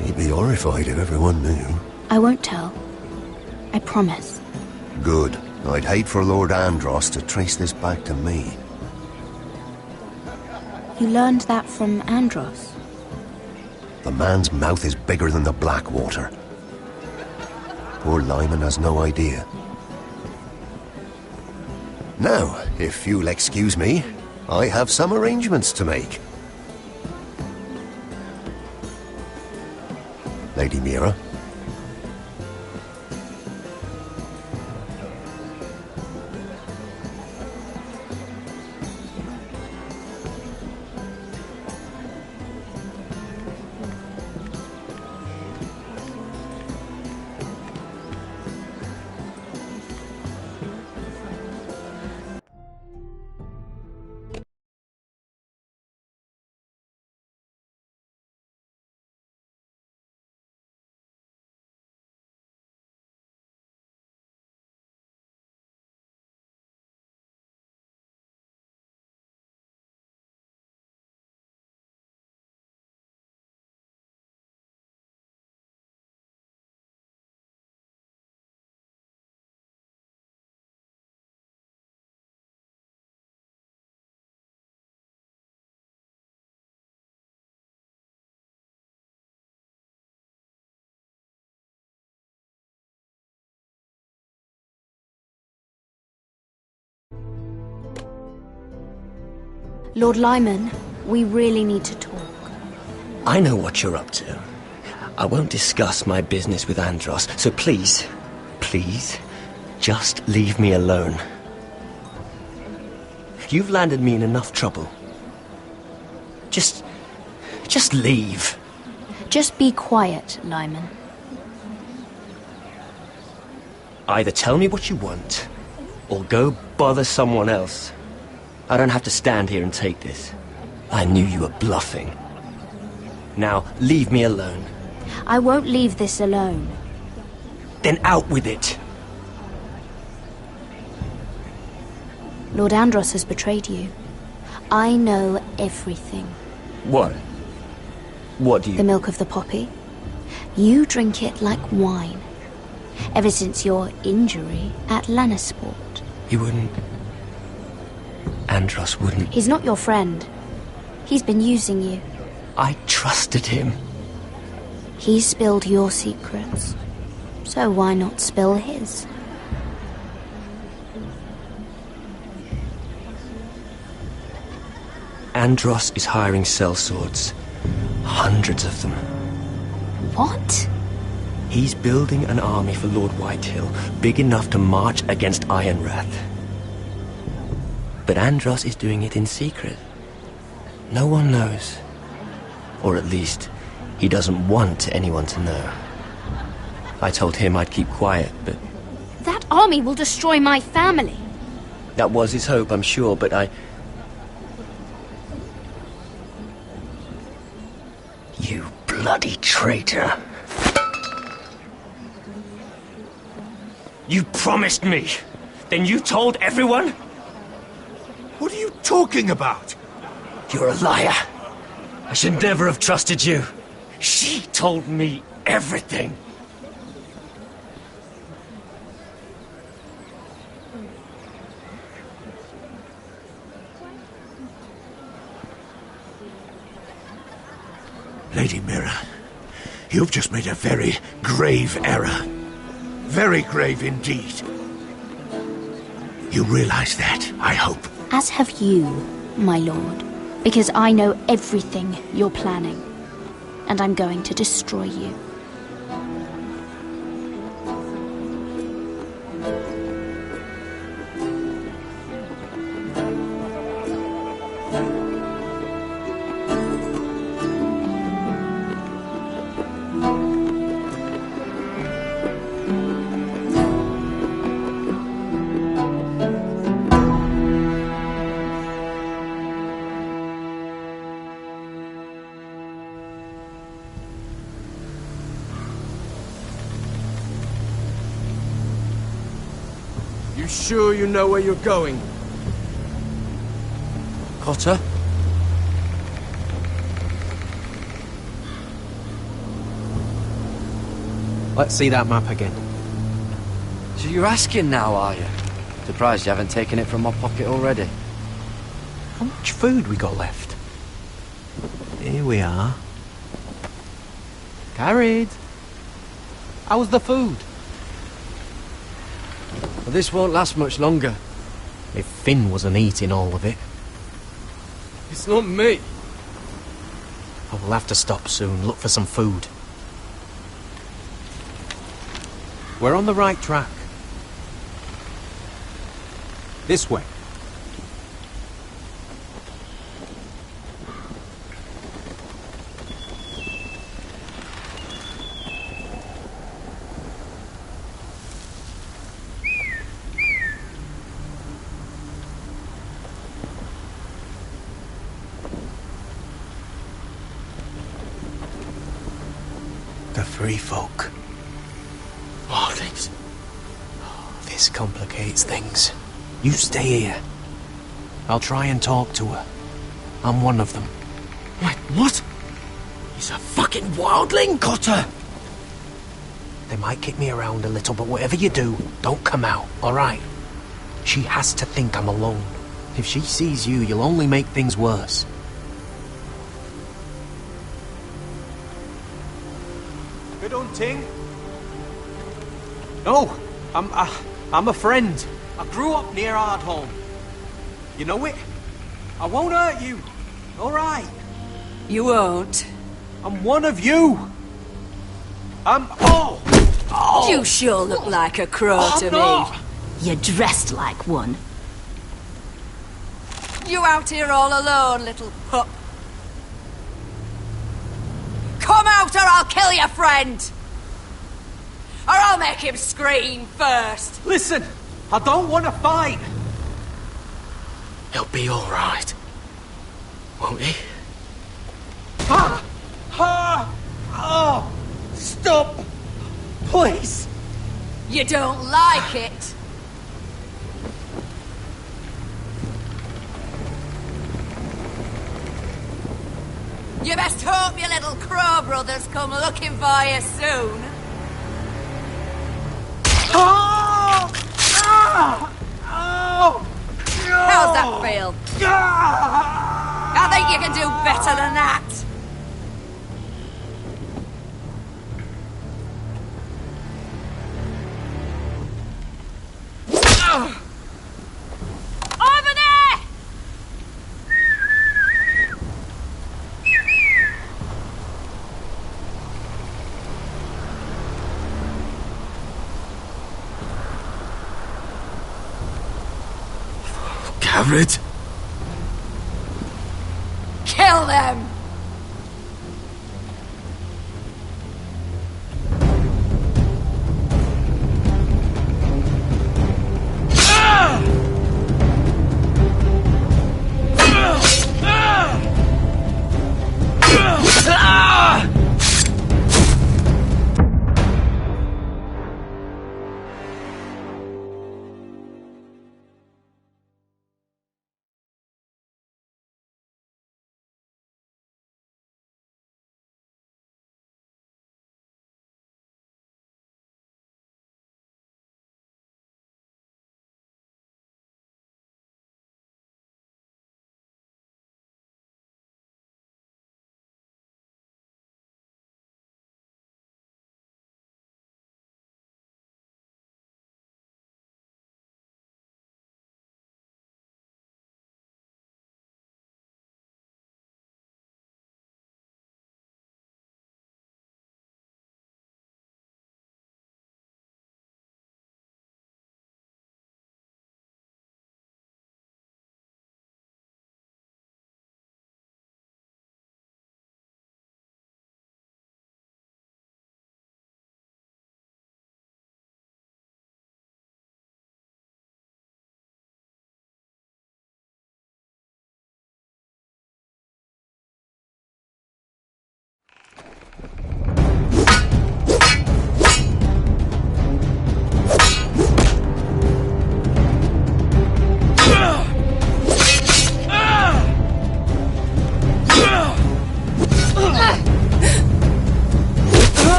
He'd be horrified if everyone knew. I won't tell. I promise. Good. I'd hate for Lord Andros to trace this back to me. You learned that from Andros? The man's mouth is bigger than the Blackwater. Poor Lyman has no idea. Now, if you'll excuse me, I have some arrangements to make. Lady Mira. Lord Lyman, we really need to talk. I know what you're up to. I won't discuss my business with Andros, so please, just leave me alone. You've landed me in enough trouble. Just leave. Just be quiet, Lyman. Either tell me what you want, or go bother someone else. I don't have to stand here and take this. I knew you were bluffing. Now, leave me alone. I won't leave this alone. Then out with it. Lord Andros has betrayed you. I know everything. What? What do you... The milk of the poppy. You drink it like wine. Ever since your injury at Lannisport. He wouldn't... Andros wouldn't... He's not your friend. He's been using you. I trusted him. He spilled your secrets. So why not spill his? Andros is hiring sellswords. Hundreds of them. What? He's building an army for Lord Whitehill, big enough to march against Ironrath. But Andros is doing it in secret. No one knows. Or at least, he doesn't want anyone to know. I told him I'd keep quiet, but... That army will destroy my family. That was his hope, I'm sure, but I... You bloody traitor. You promised me. Then you told everyone? What are you talking about? You're a liar. I should never have trusted you. She told me everything. Lady Mira, you've just made a very grave error. Very grave indeed. You realize that, I hope. As have you, my lord. Because I know everything you're planning. And I'm going to destroy you. You sure you know where you're going? Potter? Let's see that map again. So you're asking now, are you? Surprised you haven't taken it from my pocket already. How much food we got left? Here we are. Carried. How's the food? Well, this won't last much longer. If Finn wasn't eating all of it. It's not me. I will have to stop soon, look for some food. We're on the right track. This way. The free folk. Wildlings. This complicates things. You stay here. I'll try and talk to her. I'm one of them. Wait, what? He's a fucking wildling, Cotter! They might kick me around a little, but whatever you do, don't come out, alright? She has to think I'm alone. If she sees you, you'll only make things worse. Good hunting. No, I'm a friend. I grew up near Ardholm. You know it? I won't hurt you. All right. You won't. I'm one of you. Oh! You sure look like a crow to not. me. You're dressed like one. You out here all alone, little pup. Come out or I'll kill your friend! Or I'll make him scream first! Listen, I don't want to fight. He'll be all right. Won't he? Oh! Stop! Please! You don't like it? You best hope your little crow brothers come looking for you soon. Oh! Oh! How's that feel? I think you can do better than that. Over there! Garrett? Kill them!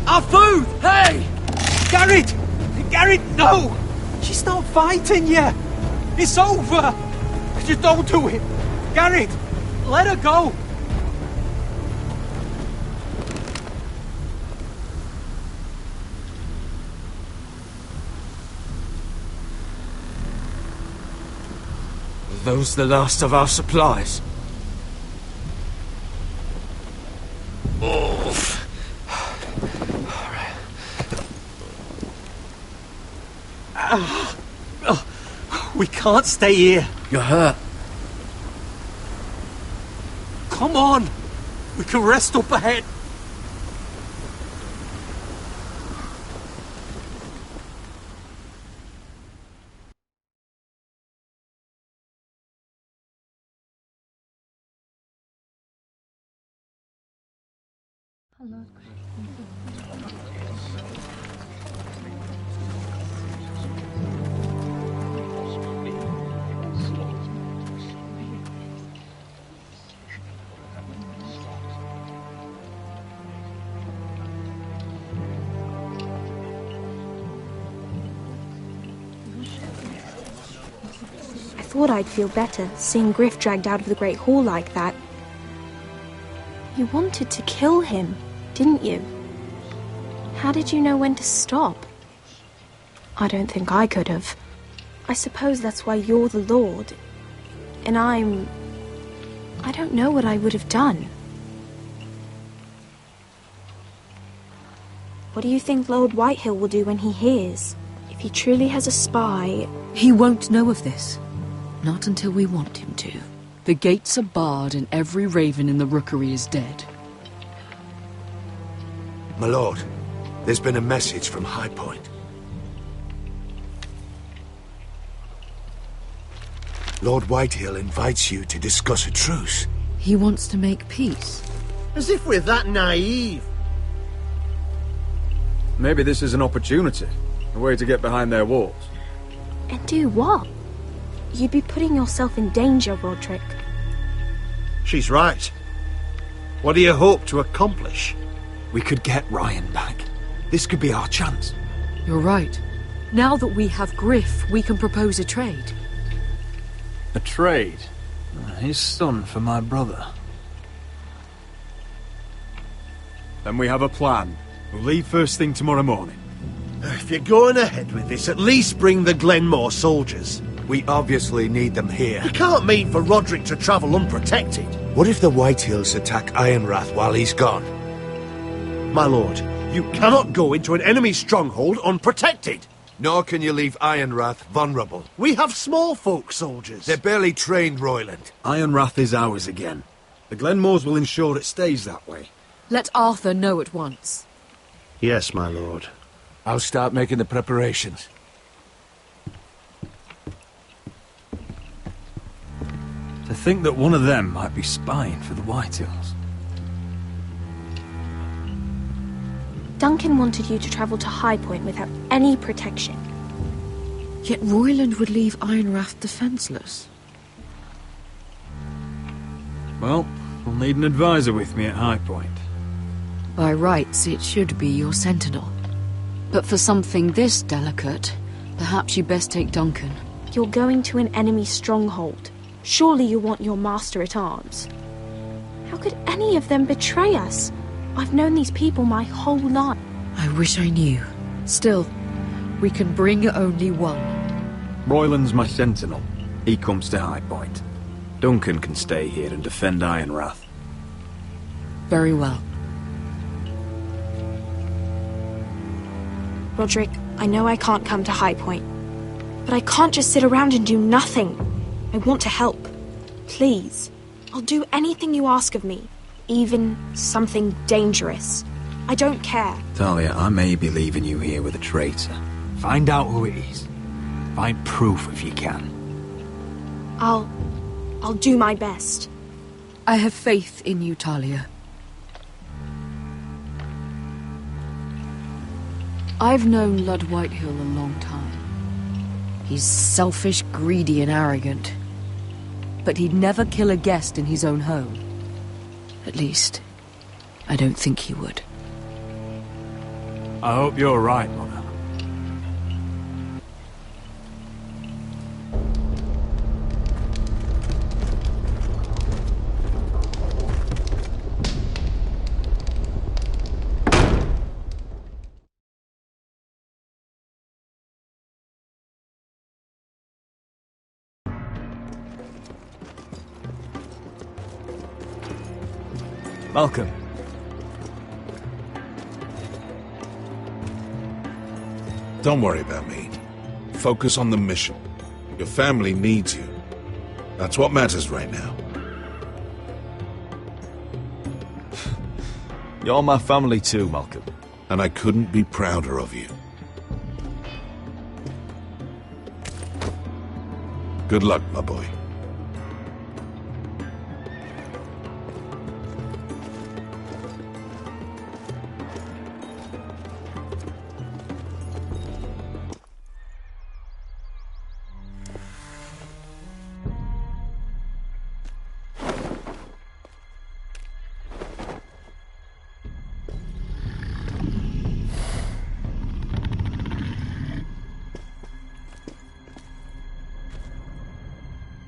Our food! Hey! Garrett! Garrett, no! She's not fighting yet! It's over! Just don't do it! Garrett! Let her go! Are those the last of our supplies? We can't stay here. You're hurt. Come on! We can rest up ahead. I thought I'd feel better, seeing Griff dragged out of the Great Hall like that. You wanted to kill him, didn't you? How did you know when to stop? I don't think I could have. I suppose that's why you're the Lord. And I don't know what I would have done. What do you think Lord Whitehill will do when he hears? If he truly has a spy... He won't know of this. Not until we want him to. The gates are barred and every raven in the rookery is dead. My lord, there's been a message from High Point. Lord Whitehill invites you to discuss a truce. He wants to make peace. As if we're that naive. Maybe this is an opportunity. A way to get behind their walls. And do what? You'd be putting yourself in danger, Roderick. She's right. What do you hope to accomplish? We could get Ryan back. This could be our chance. You're right. Now that we have Griff, we can propose a trade. A trade? His son for my brother. Then we have a plan. We'll leave first thing tomorrow morning. If you're going ahead with this, at least bring the Glenmore soldiers. We obviously need them here. You can't mean for Roderick to travel unprotected. What if the Whitehills attack Ironrath while he's gone? My lord, you cannot go into an enemy stronghold unprotected. Nor can you leave Ironrath vulnerable. We have small folk soldiers. They're barely trained, Royland. Ironrath is ours again. The Glenmores will ensure it stays that way. Let Arthur know at once. Yes, my lord. I'll start making the preparations. To think that one of them might be spying for the Whitehills. Duncan wanted you to travel to High Point without any protection. Yet Royland would leave Ironrath defenseless. Well, I'll need an advisor with me at High Point. By rights, it should be your sentinel. But for something this delicate, perhaps you best take Duncan. You're going to an enemy stronghold. Surely you want your master-at-arms. How could any of them betray us? I've known these people my whole life. I wish I knew. Still, we can bring only one. Royland's my sentinel. He comes to High Point. Duncan can stay here and defend Ironrath. Very well. Roderick, I know I can't come to High Point, but I can't just sit around and do nothing. I want to help. Please. I'll do anything you ask of me, even something dangerous. I don't care. Talia, I may be leaving you here with a traitor. Find out who it is. Find proof if you can. I'll do my best. I have faith in you, Talia. I've known Lud Whitehill a long time. He's selfish, greedy, and arrogant. But he'd never kill a guest in his own home. At least, I don't think he would. I hope you're right, Mother. Malcolm. Don't worry about me. Focus on the mission. Your family needs you. That's what matters right now. You're my family too, Malcolm. And I couldn't be prouder of you. Good luck, my boy.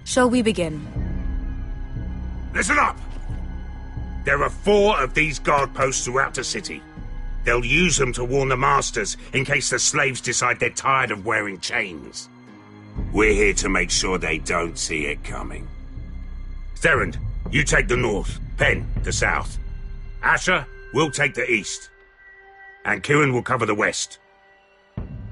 Shall we begin? Listen up! There are 4 of these guard posts throughout the city. They'll use them to warn the masters in case the slaves decide they're tired of wearing chains. We're here to make sure they don't see it coming. Therend, you take the north. Penn, the south. Asher, we'll take the east. And Kieran will cover the west.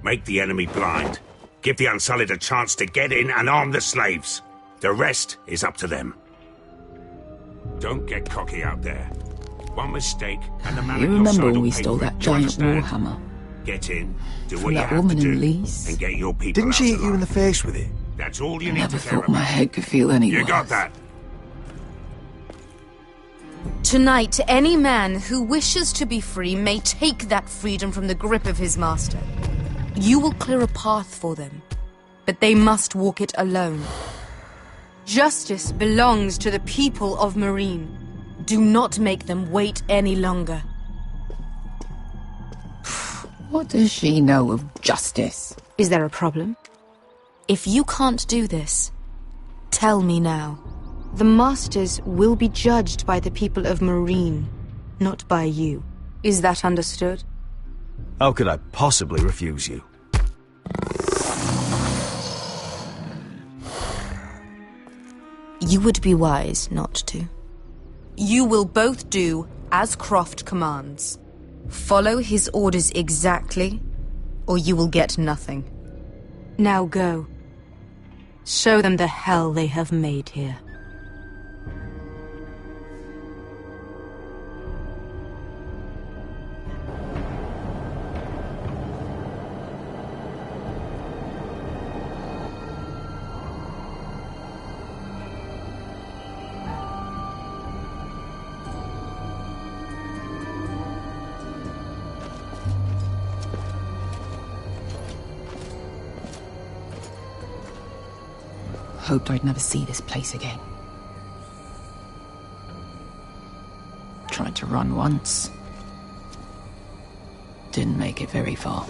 Make the enemy blind. Give the Unsullied a chance to get in and arm the slaves. The rest is up to them. Don't get cocky out there. One mistake, and the man You on your remember side when will we pay stole for it. that Do you giant understand? warhammer? Get in, do From what you that have woman to in do, Lee's? and get your people Didn't out she hit alive. you in the face with it? That's all you need Never to care thought my about. head could feel any You worse. got that? Tonight, any man who wishes to be free may take that freedom from the grip of his master. You will clear a path for them, but they must walk it alone. Justice belongs to the people of Marine. Do not make them wait any longer. What does she know of justice? Is there a problem? If you can't do this, tell me now. The Masters will be judged by the people of Marine, not by you. Is that understood? How could I possibly refuse you? You would be wise not to. You will both do as Croft commands. Follow his orders exactly, or you will get nothing. Now go. Show them the hell they have made here. Hoped I'd never see this place again. Tried to run once. Didn't make it very far.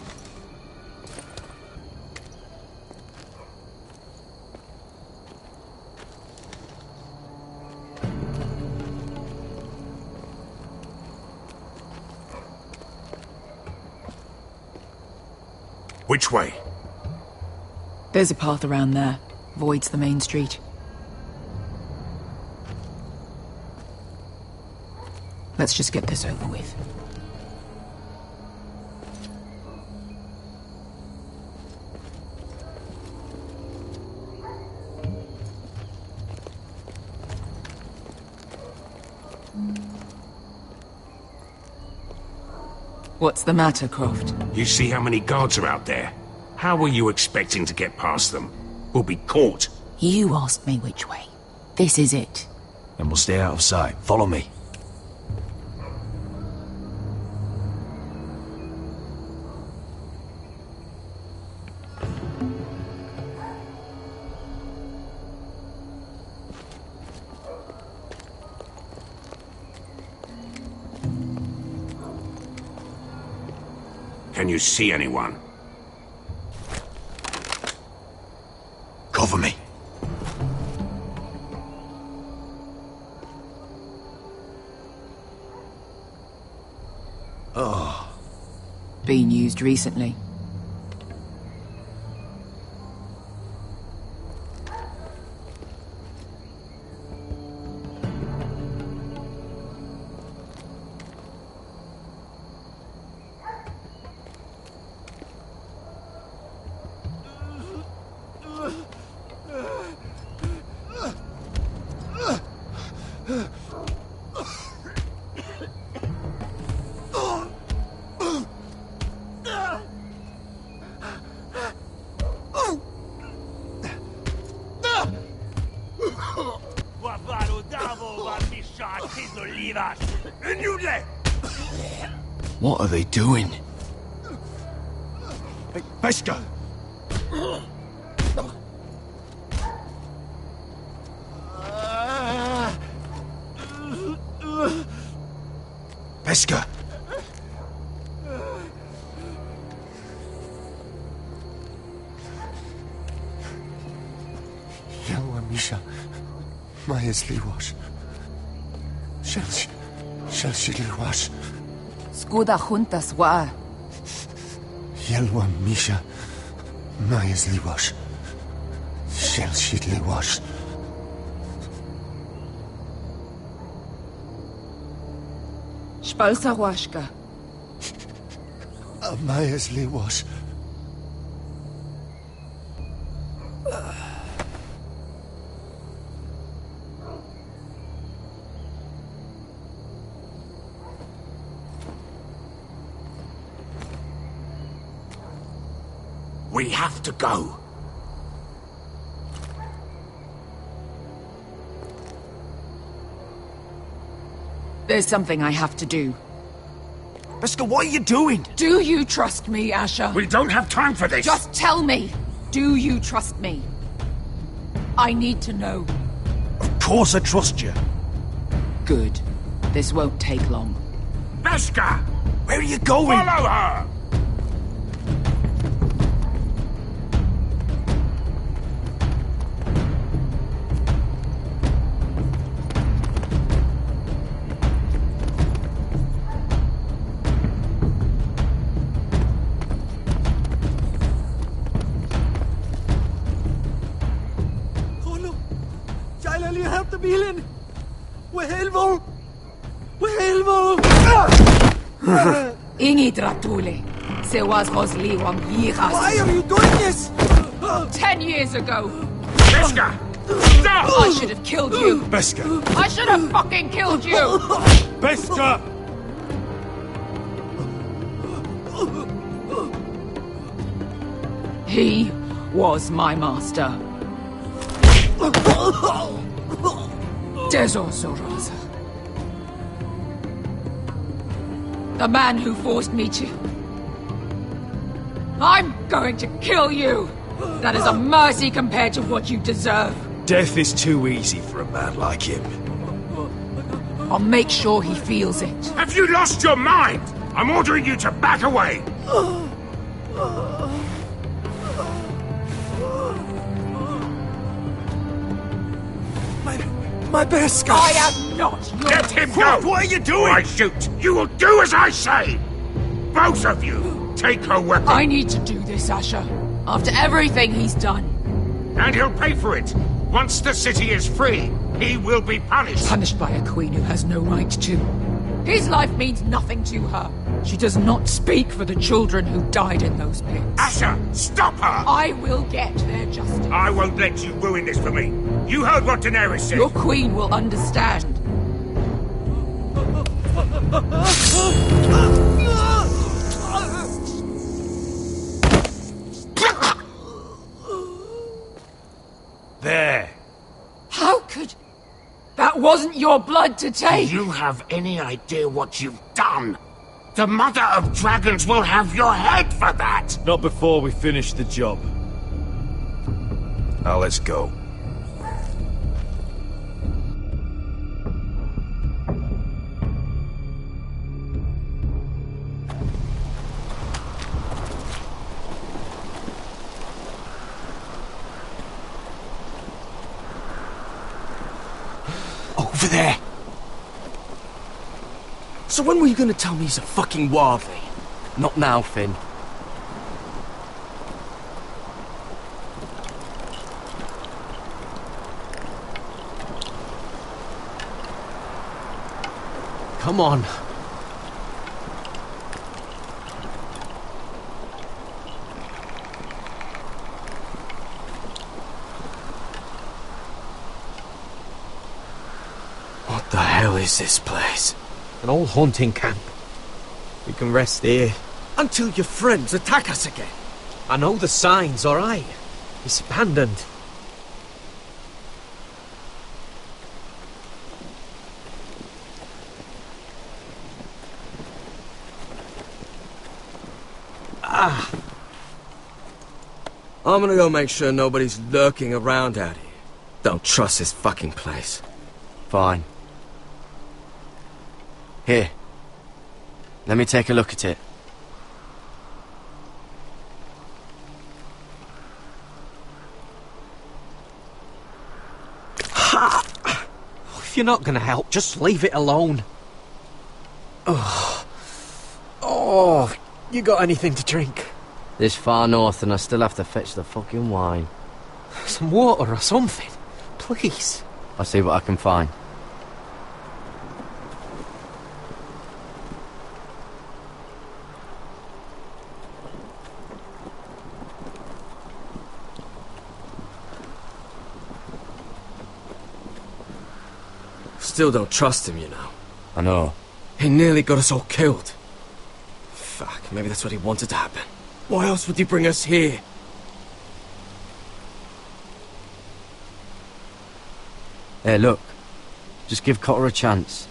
Which way? There's a path around there. Voids the main street. Let's just get this over with. What's the matter, Croft? You see how many guards are out there? How were you expecting to get past them? We'll be caught. You asked me which way. This is it. And we'll stay out of sight. Follow me. Can you see anyone? Cover me. Oh. Been used recently. What are they doing? Hey, Pesca! Pesca! Yelwa Misha, Maya's Liwash. Shall she Liwash? Skuda juntas wa. Yelwa Misha, Maya's Liwash. Shall she Liwash? Spalsa washka. Maya's Liwash. We have to go. There's something I have to do. Pesca, what are you doing? Do you trust me, Asher? We don't have time for this. Just tell me. Do you trust me? I need to know. Of course I trust you. Good. This won't take long. Pesca! Where are you going? Follow her! Bilen! Wehelvo! Wehelvo! Ingi Dratule. Se was Rosliwam Yiras. Why are you doing this? 10 years ago. Pesca! Stop! I should have killed you. Pesca! I should have fucking killed you. Pesca! He was my master. Dezozoraza. The man who forced me to... I'm going to kill you! That is a mercy compared to what you deserve. Death is too easy for a man like him. I'll make sure he feels it. Have you lost your mind? I'm ordering you to back away! My best guy! I am not your... Let him go! What are you doing? Or I shoot! You will do as I say! Both of you! Take her weapon! I need to do this, Asher. After everything he's done. And he'll pay for it! Once the city is free, he will be punished! Punished by a queen who has no right to. His life means nothing to her. She does not speak for the children who died in those pits. Asher, stop her! I will get their justice. I won't let you ruin this for me. You heard what Daenerys said. Your queen will understand. There. How could... That wasn't your blood to take! Do you have any idea what you've done? The Mother of Dragons will have your head for that! Not before we finish the job. Now let's go. Over there. So when were you gonna tell me he's a fucking wildling? Not now, Finn. Come on. What the hell is this place? An old hunting camp. We can rest here. Until your friends attack us again. I know the signs, alright? It's abandoned. I'm gonna go make sure nobody's lurking around out here. Don't trust this fucking place. Fine. Here. Let me take a look at it. Ha! If you're not gonna help, just leave it alone. Oh, you got anything to drink? This far north and I still have to fetch the fucking wine. Some water or something, please. I'll see what I can find. Still don't trust him, you know. I know. He nearly got us all killed. Fuck, maybe that's what he wanted to happen. Why else would he bring us here? Hey, look. Just give Cotter a chance.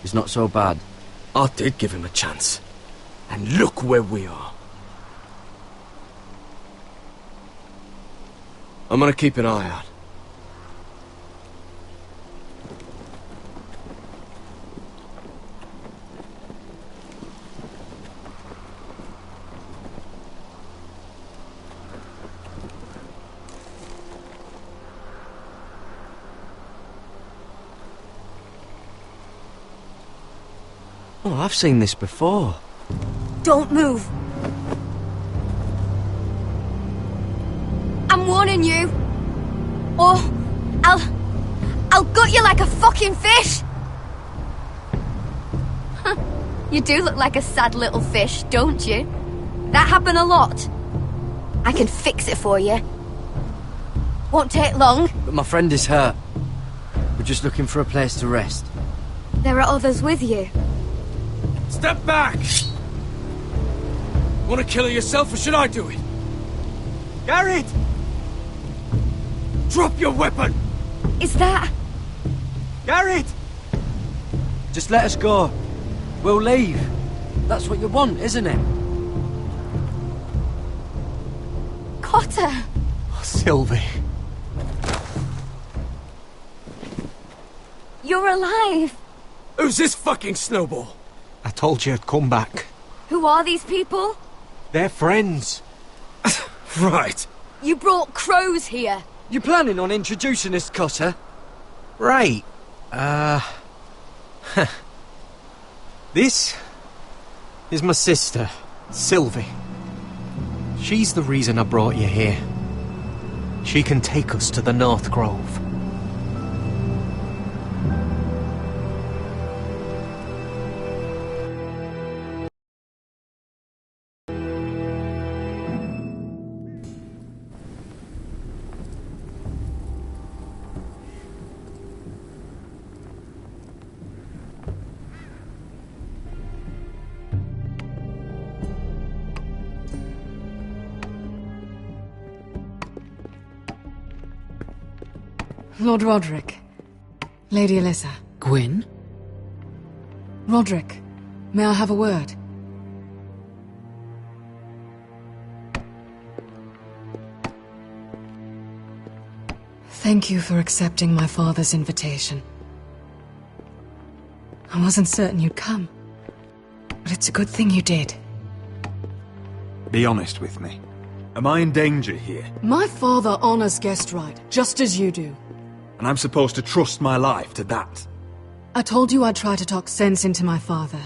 He's not so bad. I did give him a chance. And look where we are. I'm gonna keep an eye out. Oh, I've seen this before. Don't move. I'm warning you. Or I'll gut you like a fucking fish. You do look like a sad little fish, don't you? That happen a lot. I can fix it for you. Won't take long. But my friend is hurt. We're just looking for a place to rest. There are others with you. Step back! Want to kill her yourself, or should I do it? Garrett! Drop your weapon! Is that... Garrett! Just let us go. We'll leave. That's what you want, isn't it? Cotter! Oh, Sylvie. You're alive! Who's this fucking snowball? I told you I'd come back. Who are these people? They're friends. Right. You brought crows here. You planning on introducing us, Cotter? Right. This is my sister, Sylvie. She's the reason I brought you here. She can take us to the North Grove. Lord Roderick. Lady Alyssa. Gwyn? Roderick, may I have a word? Thank you for accepting my father's invitation. I wasn't certain you'd come, but it's a good thing you did. Be honest with me. Am I in danger here? My father honors guest right, just as you do. And I'm supposed to trust my life to that? I told you I'd try to talk sense into my father.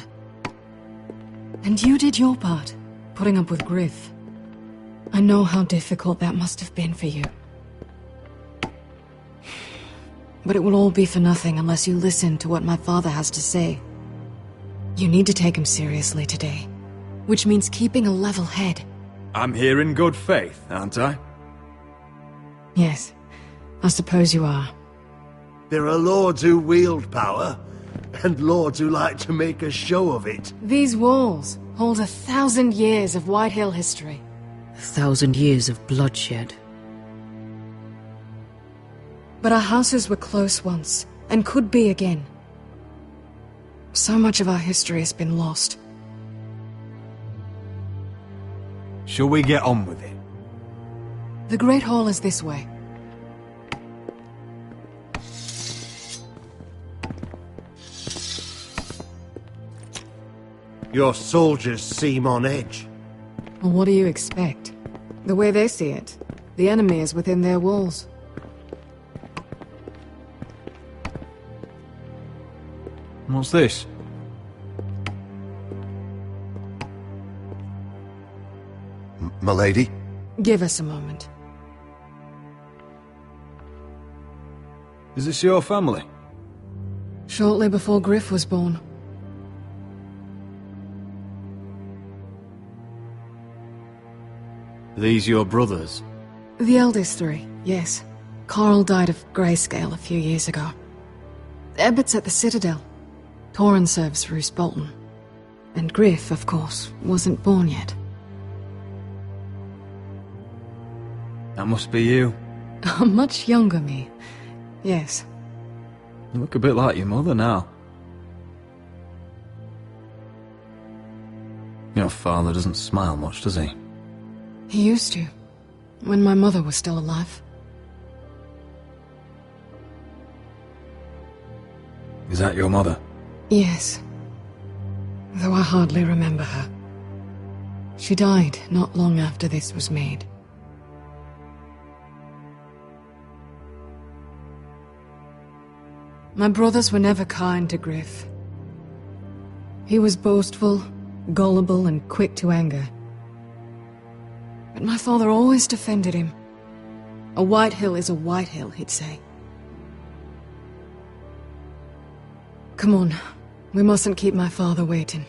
And you did your part, putting up with Griff. I know how difficult that must have been for you. But it will all be for nothing unless you listen to what my father has to say. You need to take him seriously today, which means keeping a level head. I'm here in good faith, aren't I? Yes, I suppose you are. There are lords who wield power, and lords who like to make a show of it. These walls hold 1,000 years of White Hill history. 1,000 years of bloodshed. But our houses were close once, and could be again. So much of our history has been lost. Shall we get on with it? The Great Hall is this way. Your soldiers seem on edge. Well, what do you expect? The way they see it, the enemy is within their walls. What's this? Milady? Give us a moment. Is this your family? Shortly before Griff was born. Are these your brothers? The eldest three, yes. Carl died of grayscale a few years ago. Ebbett's at the Citadel. Torrin serves Roose Bolton. And Griff, of course, wasn't born yet. That must be you. A much younger me. Yes. You look a bit like your mother now. Your father doesn't smile much, does he? He used to, when my mother was still alive. Is that your mother? Yes. Though I hardly remember her. She died not long after this was made. My brothers were never kind to Griff. He was boastful, gullible, and quick to anger. But my father always defended him. A White Hill is a White Hill, he'd say. Come on, we mustn't keep my father waiting.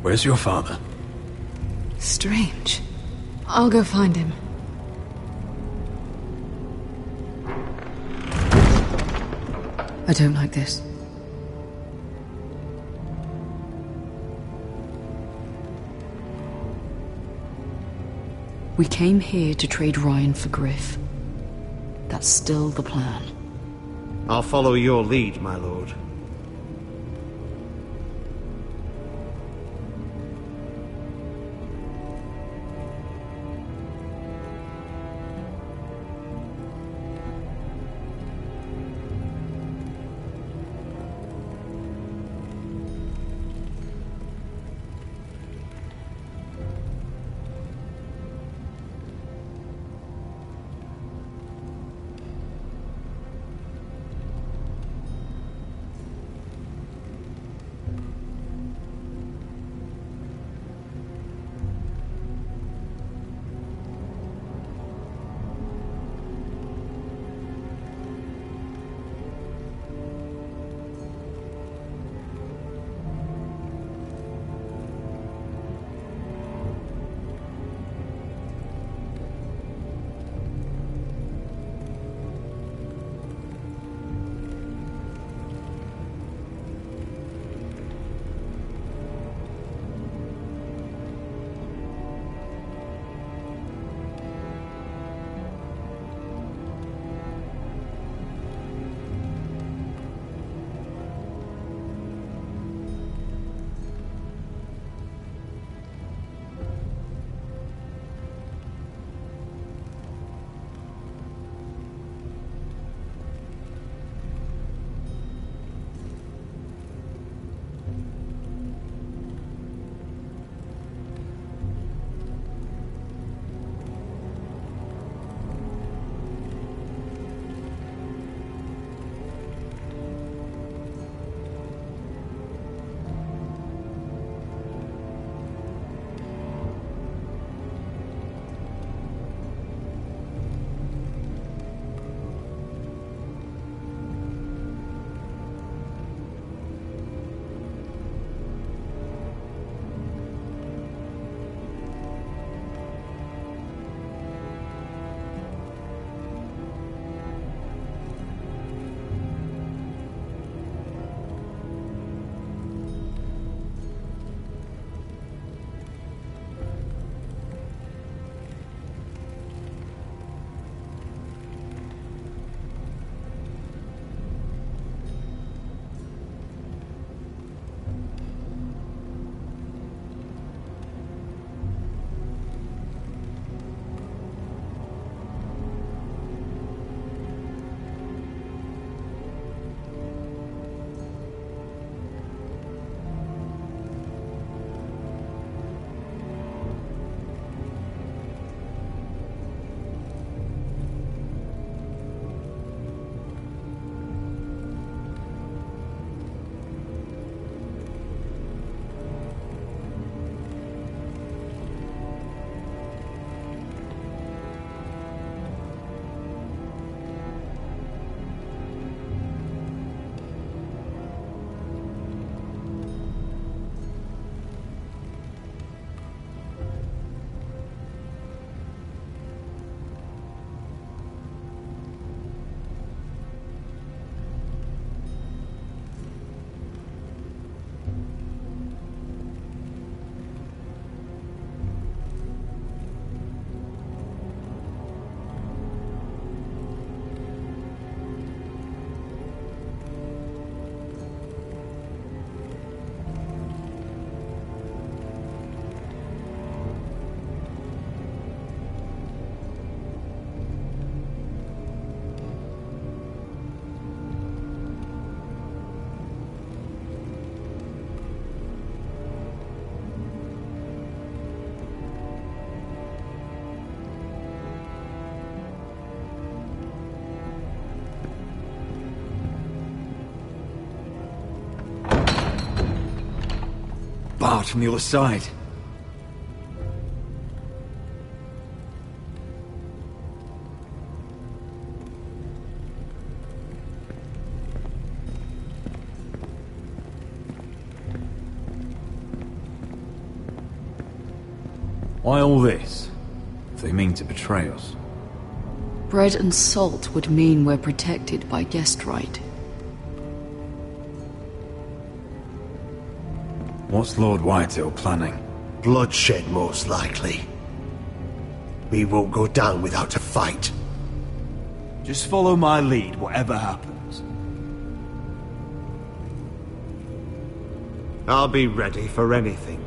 Where's your father? Strange. I'll go find him. I don't like this. We came here to trade Ryan for Griff. That's still the plan. I'll follow your lead, my lord. barred from the other side. Why all this? If they mean to betray us. Bread and salt would mean we're protected by guest right. What's Lord Whitehill planning? Bloodshed, most likely. We won't go down without a fight. Just follow my lead, whatever happens. I'll be ready for anything.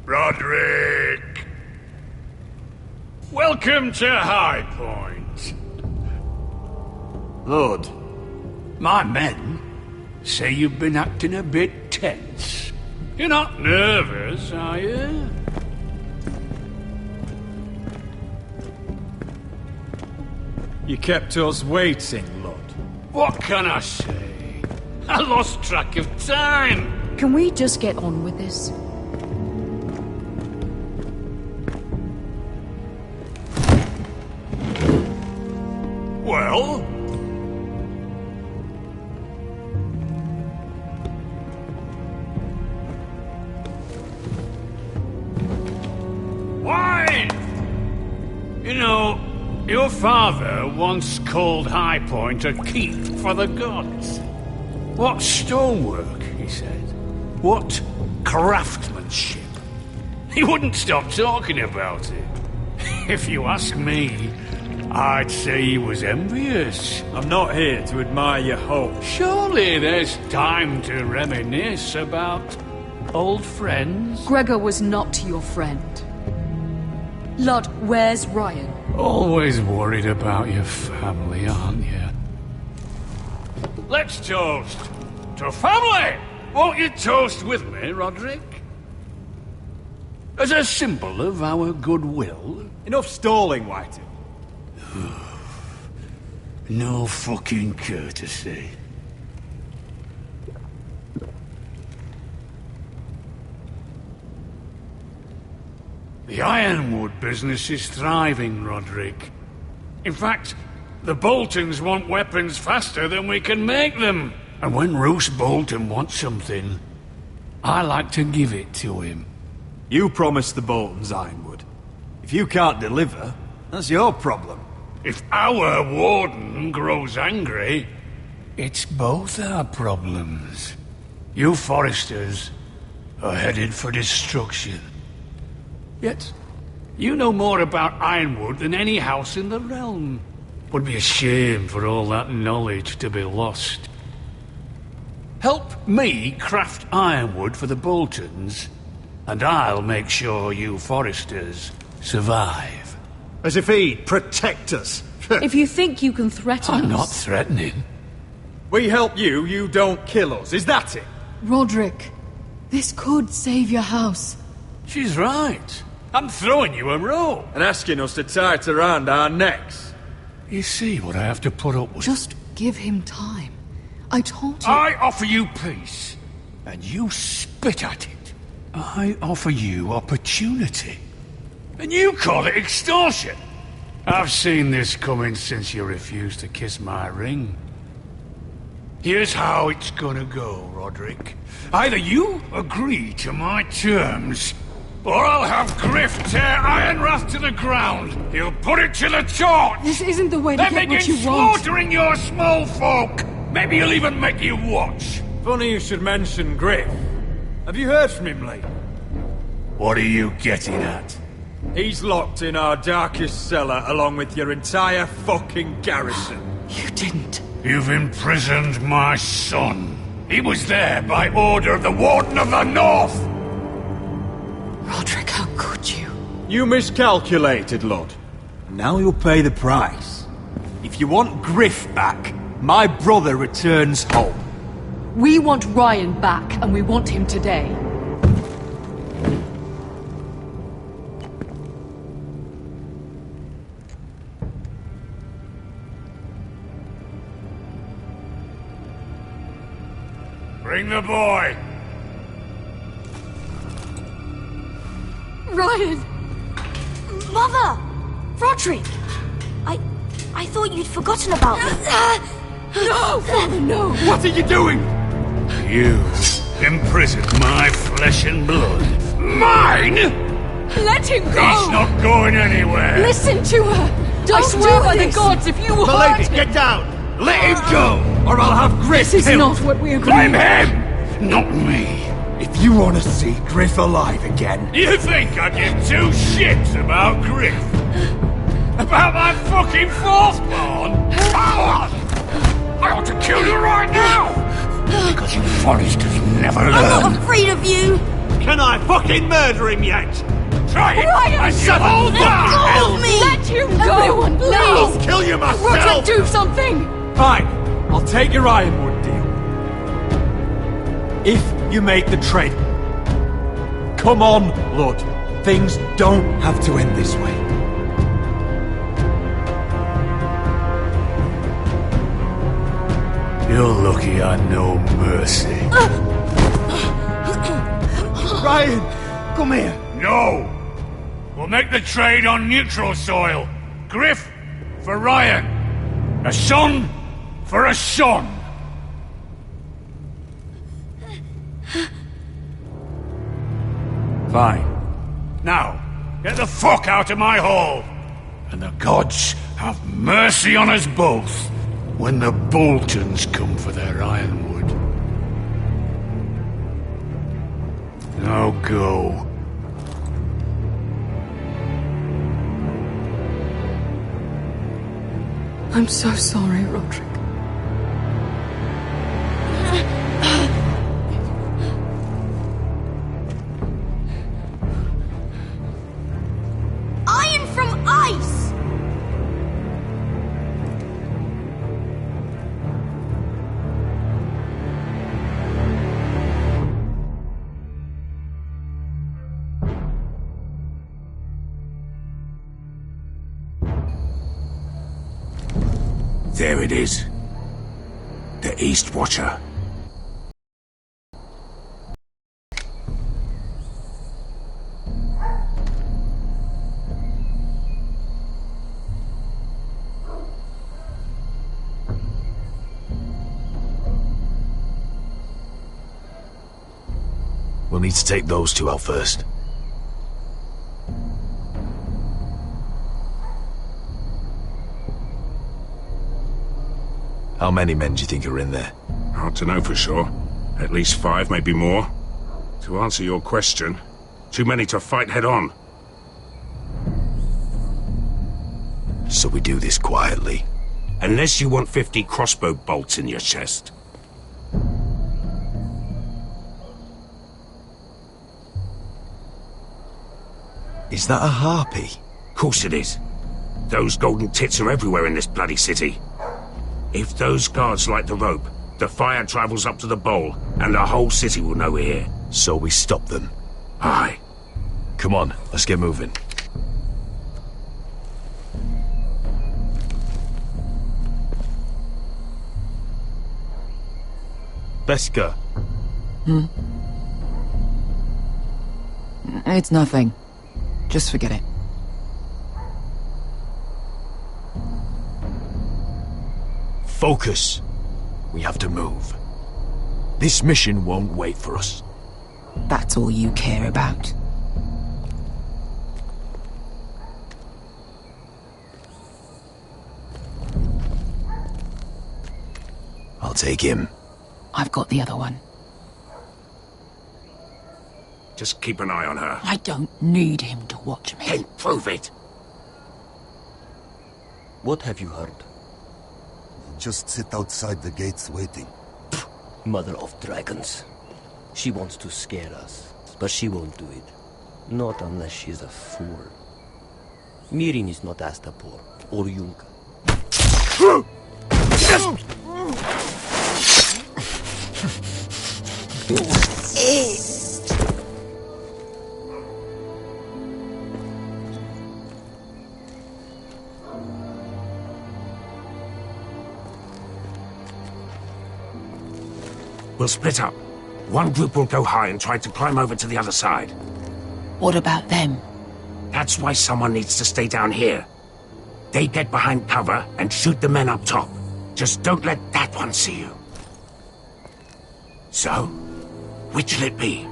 Roderick! Welcome to High Point. Lord, my men say you've been acting a bit tense. You're not nervous, are you? You kept us waiting, Lord. What can I say? I lost track of time. Can we just get on with this? Well? Why? You know, your father once called High Point a keep for the gods. What stonework, he said. What craftsmanship. He wouldn't stop talking about it. If you ask me, I'd say he was envious. I'm not here to admire your hope. Surely there's time to reminisce about old friends. Gregor was not your friend. Lud, where's Ryan? Always worried about your family, aren't you? Let's toast to family! Won't you toast with me, Roderick? As a symbol of our goodwill. Enough stalling, Whitey. No fucking courtesy. The ironwood business is thriving, Roderick. In fact, the Boltons want weapons faster than we can make them. And when Roose Bolton wants something, I like to give it to him. You promised the Boltons ironwood. If you can't deliver, that's your problem. If our warden grows angry, it's both our problems. You Foresters are headed for destruction. Yet, you know more about ironwood than any house in the realm. Would be a shame for all that knowledge to be lost. Help me craft ironwood for the Boltons, and I'll make sure you Foresters survive. As if he'd protect us. If you think you can threaten us... I'm not threatening. We help you, you don't kill us. Is that it? Roderick, this could save your house. She's right. I'm throwing you a rope. And asking us to tie it around our necks. You see what I have to put up with? Just give him time. I told you... I offer you peace, and you spit at it. I offer you opportunity, and you call it extortion. I've seen this coming since you refused to kiss my ring. Here's how it's gonna go, Roderick. Either you agree to my terms, or I'll have Griff tear Ironrath to the ground. He'll put it to the torch. This isn't the way to get what you want. Then begin slaughtering your small folk. Maybe he'll even make you watch. Funny you should mention Griff. Have you heard from him lately? What are you getting at? He's locked in our darkest cellar along with your entire fucking garrison. You didn't. You've imprisoned my son. He was there by order of the Warden of the North! Roderick, how could you? You miscalculated, Lord. Now you'll pay the price. If you want Griff back, my brother returns home. We want Ryan back, and we want him today. Bring the boy! Ryan! Mother! Roderick! I thought you'd forgotten about me. No! Father, no! What are you doing? You imprisoned my flesh and blood. Mine?! Let him go! He's not going anywhere! Listen to her! Don't I swear by do the gods, if you My hurt lady, him... get down! Let him go, or I'll have Griff This is killed. not what we agreed. Blame him, not me. If you want to see Griff alive again... You think I give two shits about Griff? About my fucking fourthborn? I ought to kill you right now! Because you Forresters never learn. I'm not afraid of you! Can I fucking murder him yet? Try it, Ryan, and shut you'll all up! die! Let go of me! Let him go! Everyone, please! I'll kill you myself! Roderick, do something! Fine, I'll take your ironwood deal. If you make the trade. Come on, Lord. Things don't have to end this way. You're lucky I know mercy. Ryan, come here. No! We'll make the trade on neutral soil. Griff for Ryan. A son for a son. Fine. Now, get the fuck out of my hall. And the gods have mercy on us both when the Boltons come for their ironwood. Now go. I'm so sorry, Roderick. Iron from ice! There it is. The East Watcher. We'll need to take those two out first. How many men do you think are in there? Hard to know for sure. At least 5, maybe more. To answer your question, too many to fight head on. So we do this quietly. Unless you want 50 crossbow bolts in your chest. Is that a harpy? Course it is. Those golden tits are everywhere in this bloody city. If those guards light the rope, the fire travels up to the bowl, and the whole city will know we're here. So we stop them. Aye. Come on, let's get moving. Beska. It's nothing. Just forget it. Focus. We have to move. This mission won't wait for us. That's all you care about. I'll take him. I've got the other one. Just keep an eye on her. I don't need him to watch me. Then prove it. What have you heard? Just sit outside the gates waiting. Mother of dragons. She wants to scare us, but she won't do it. Not unless she's a fool. Mirin is not Astapor or Yunka. We'll split up. One group will go high and try to climb over to the other side. What about them? That's why someone needs to stay down here. They get behind cover and shoot the men up top. Just don't let that one see you. So, which'll it be?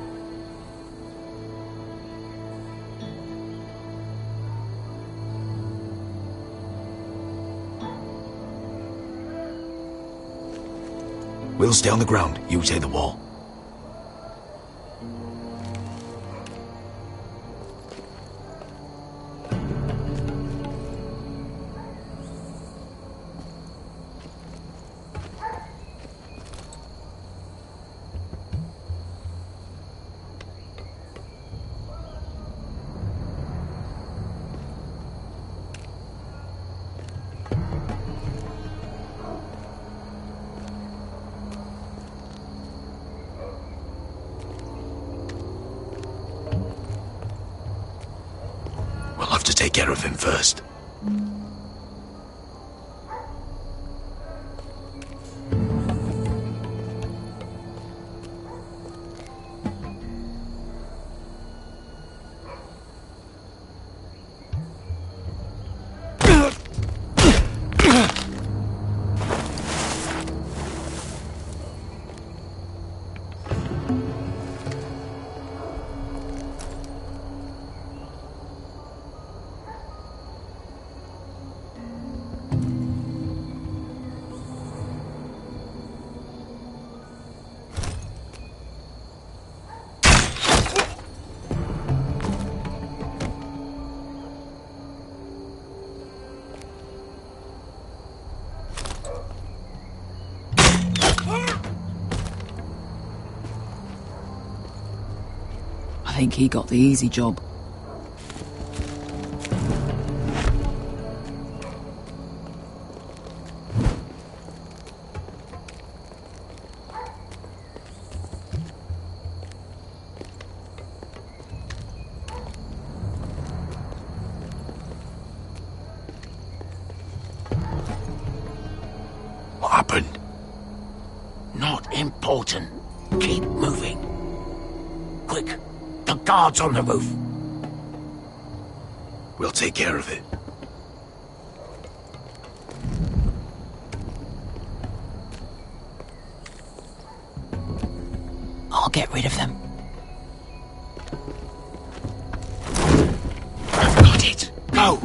We'll stay on the ground. You take the wall. We'll have to take care of him first. I think he got the easy job. What happened? Not important. Keep moving. Quick. The guards on the roof. We'll take care of it. I'll get rid of them. I've got it. Go!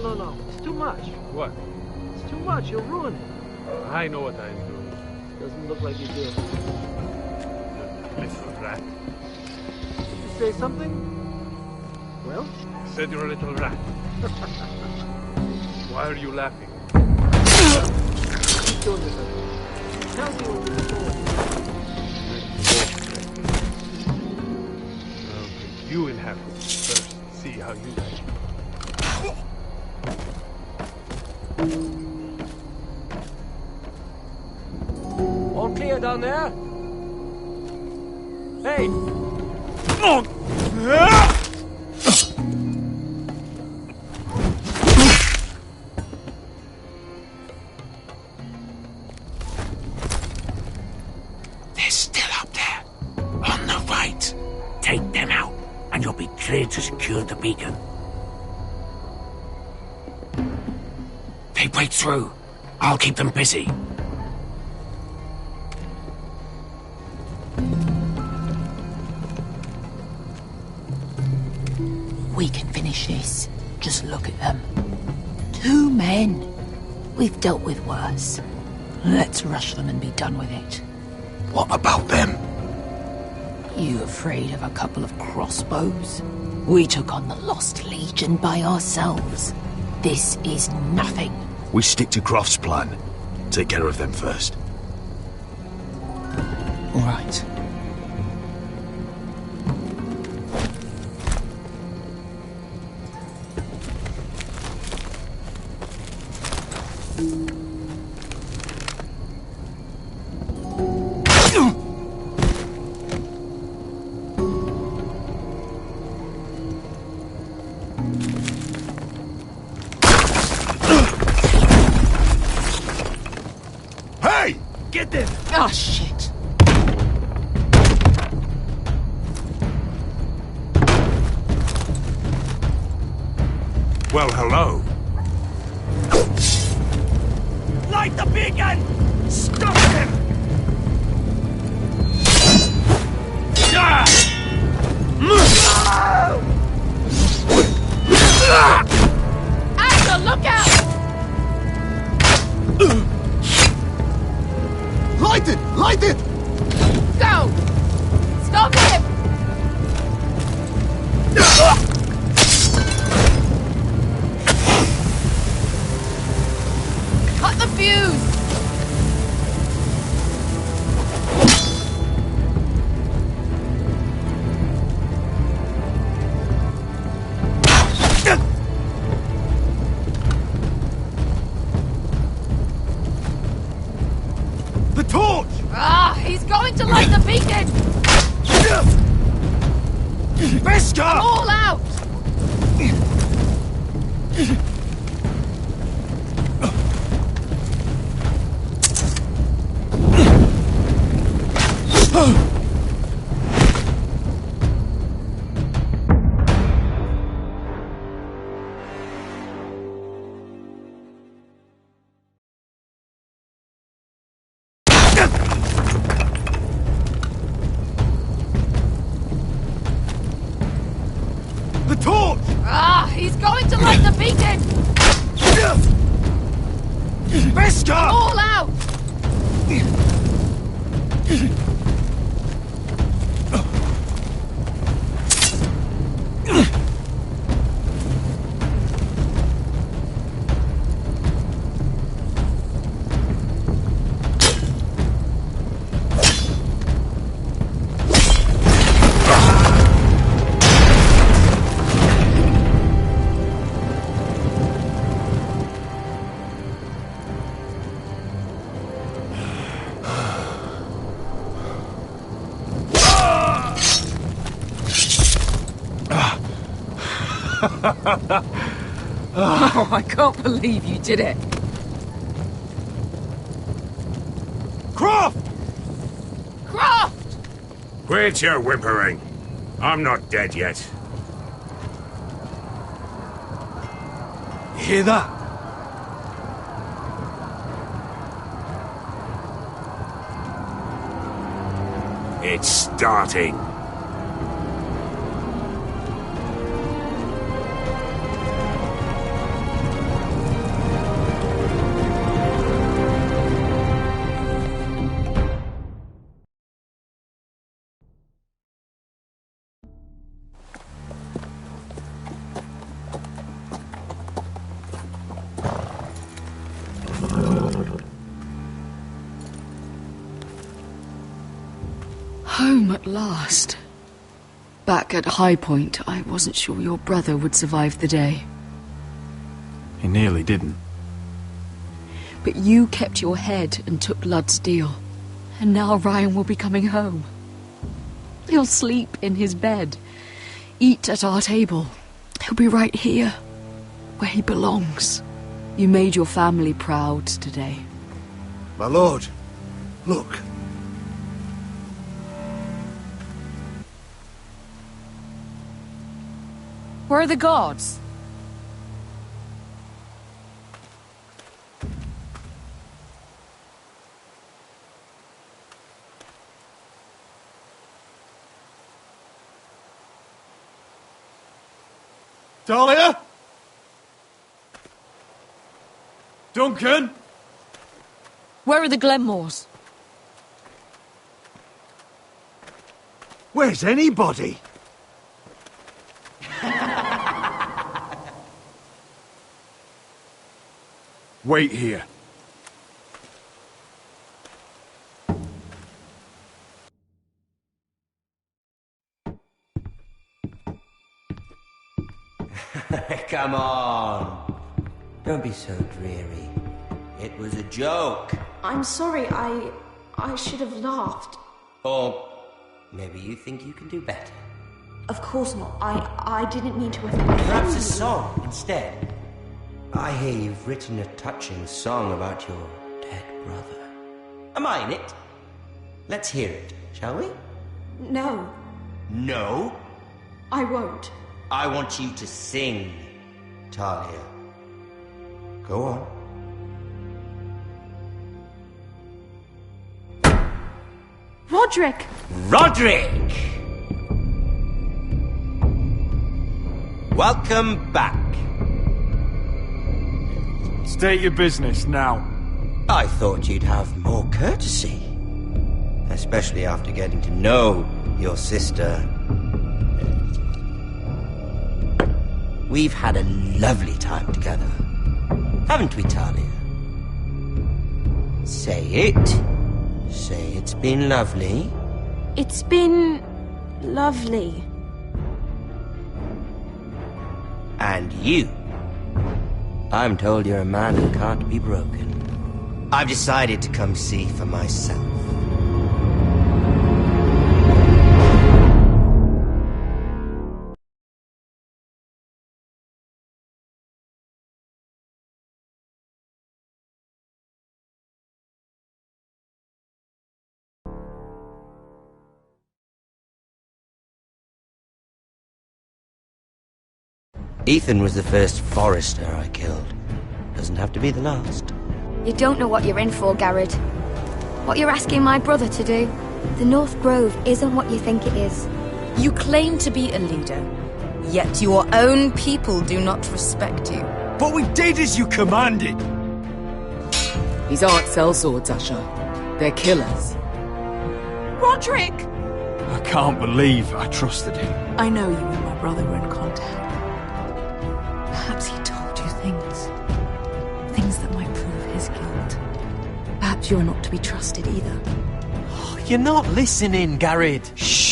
No. It's too much. What? It's too much. You'll ruin it. I know what I'm doing. Doesn't look like you do. Little rat. Did you say something? Well? I said you're a little rat. Why are you laughing? Keep doing this. Tell me what you're doing. I'll break you in half first. See how you like it. All clear down there? Hey! They're still up there. On the right. Take them out, and you'll be clear to secure the beacon. They break through. I'll keep them busy. We can finish this. Just look at them. 2 men. We've dealt with worse. Let's rush them and be done with it. What about them? You afraid of a couple of crossbows? We took on the Lost Legion by ourselves. This is nothing. We stick to Croft's plan. Take care of them first. All right. Hey! Get them! Ah, shit. Well, hello. Light the beacon! Stop him! Asher, look out! Light it! Light it! Go! Stop him! Cut the fuse! The torch! Ah, he's going to light the beacon! Vesca! All out! The torch! Ah, he's going to light the beacon! Vesca! All out! Oh, I can't believe you did it. Croft! Croft! Quit your whimpering. I'm not dead yet. You hear that? It's starting. Home at last. Back at High Point, I wasn't sure your brother would survive the day. He nearly didn't. But you kept your head and took Ludd's deal. And now Ryan will be coming home. He'll sleep in his bed, eat at our table. He'll be right here, where he belongs. You made your family proud today. My lord, look. Where are the guards? Dahlia? Duncan? Where are the Glenmores? Where's anybody? Wait here. Come on. Don't be so dreary. It was a joke. I'm sorry, I should have laughed. Or maybe you think you can do better. Of course not. I didn't mean to offend you. Perhaps a song instead. I hear you've written a touching song about your dead brother. Am I in it? Let's hear it, shall we? No, No? I won't. I want you to sing, Talia. Go on. Roderick! Roderick! Welcome back. State your business now. I thought you'd have more courtesy. Especially after getting to know your sister. We've had a lovely time together. Haven't we, Talia? Say it. Say it's been lovely. It's been lovely. And you. I'm told you're a man who can't be broken. I've decided to come see for myself. Ethan was the first Forester I killed. Doesn't have to be the last. You don't know what you're in for, Garrett. What you're asking my brother to do. The North Grove isn't what you think it is. You claim to be a leader, yet your own people do not respect you. But we did as you commanded. These aren't sellswords, Asher. They're killers. Roderick! I can't believe I trusted him. I know you and my brother were in contact. Perhaps he told you things. Things that might prove his guilt. Perhaps you're not to be trusted either. You're not listening, Garrett. Shh!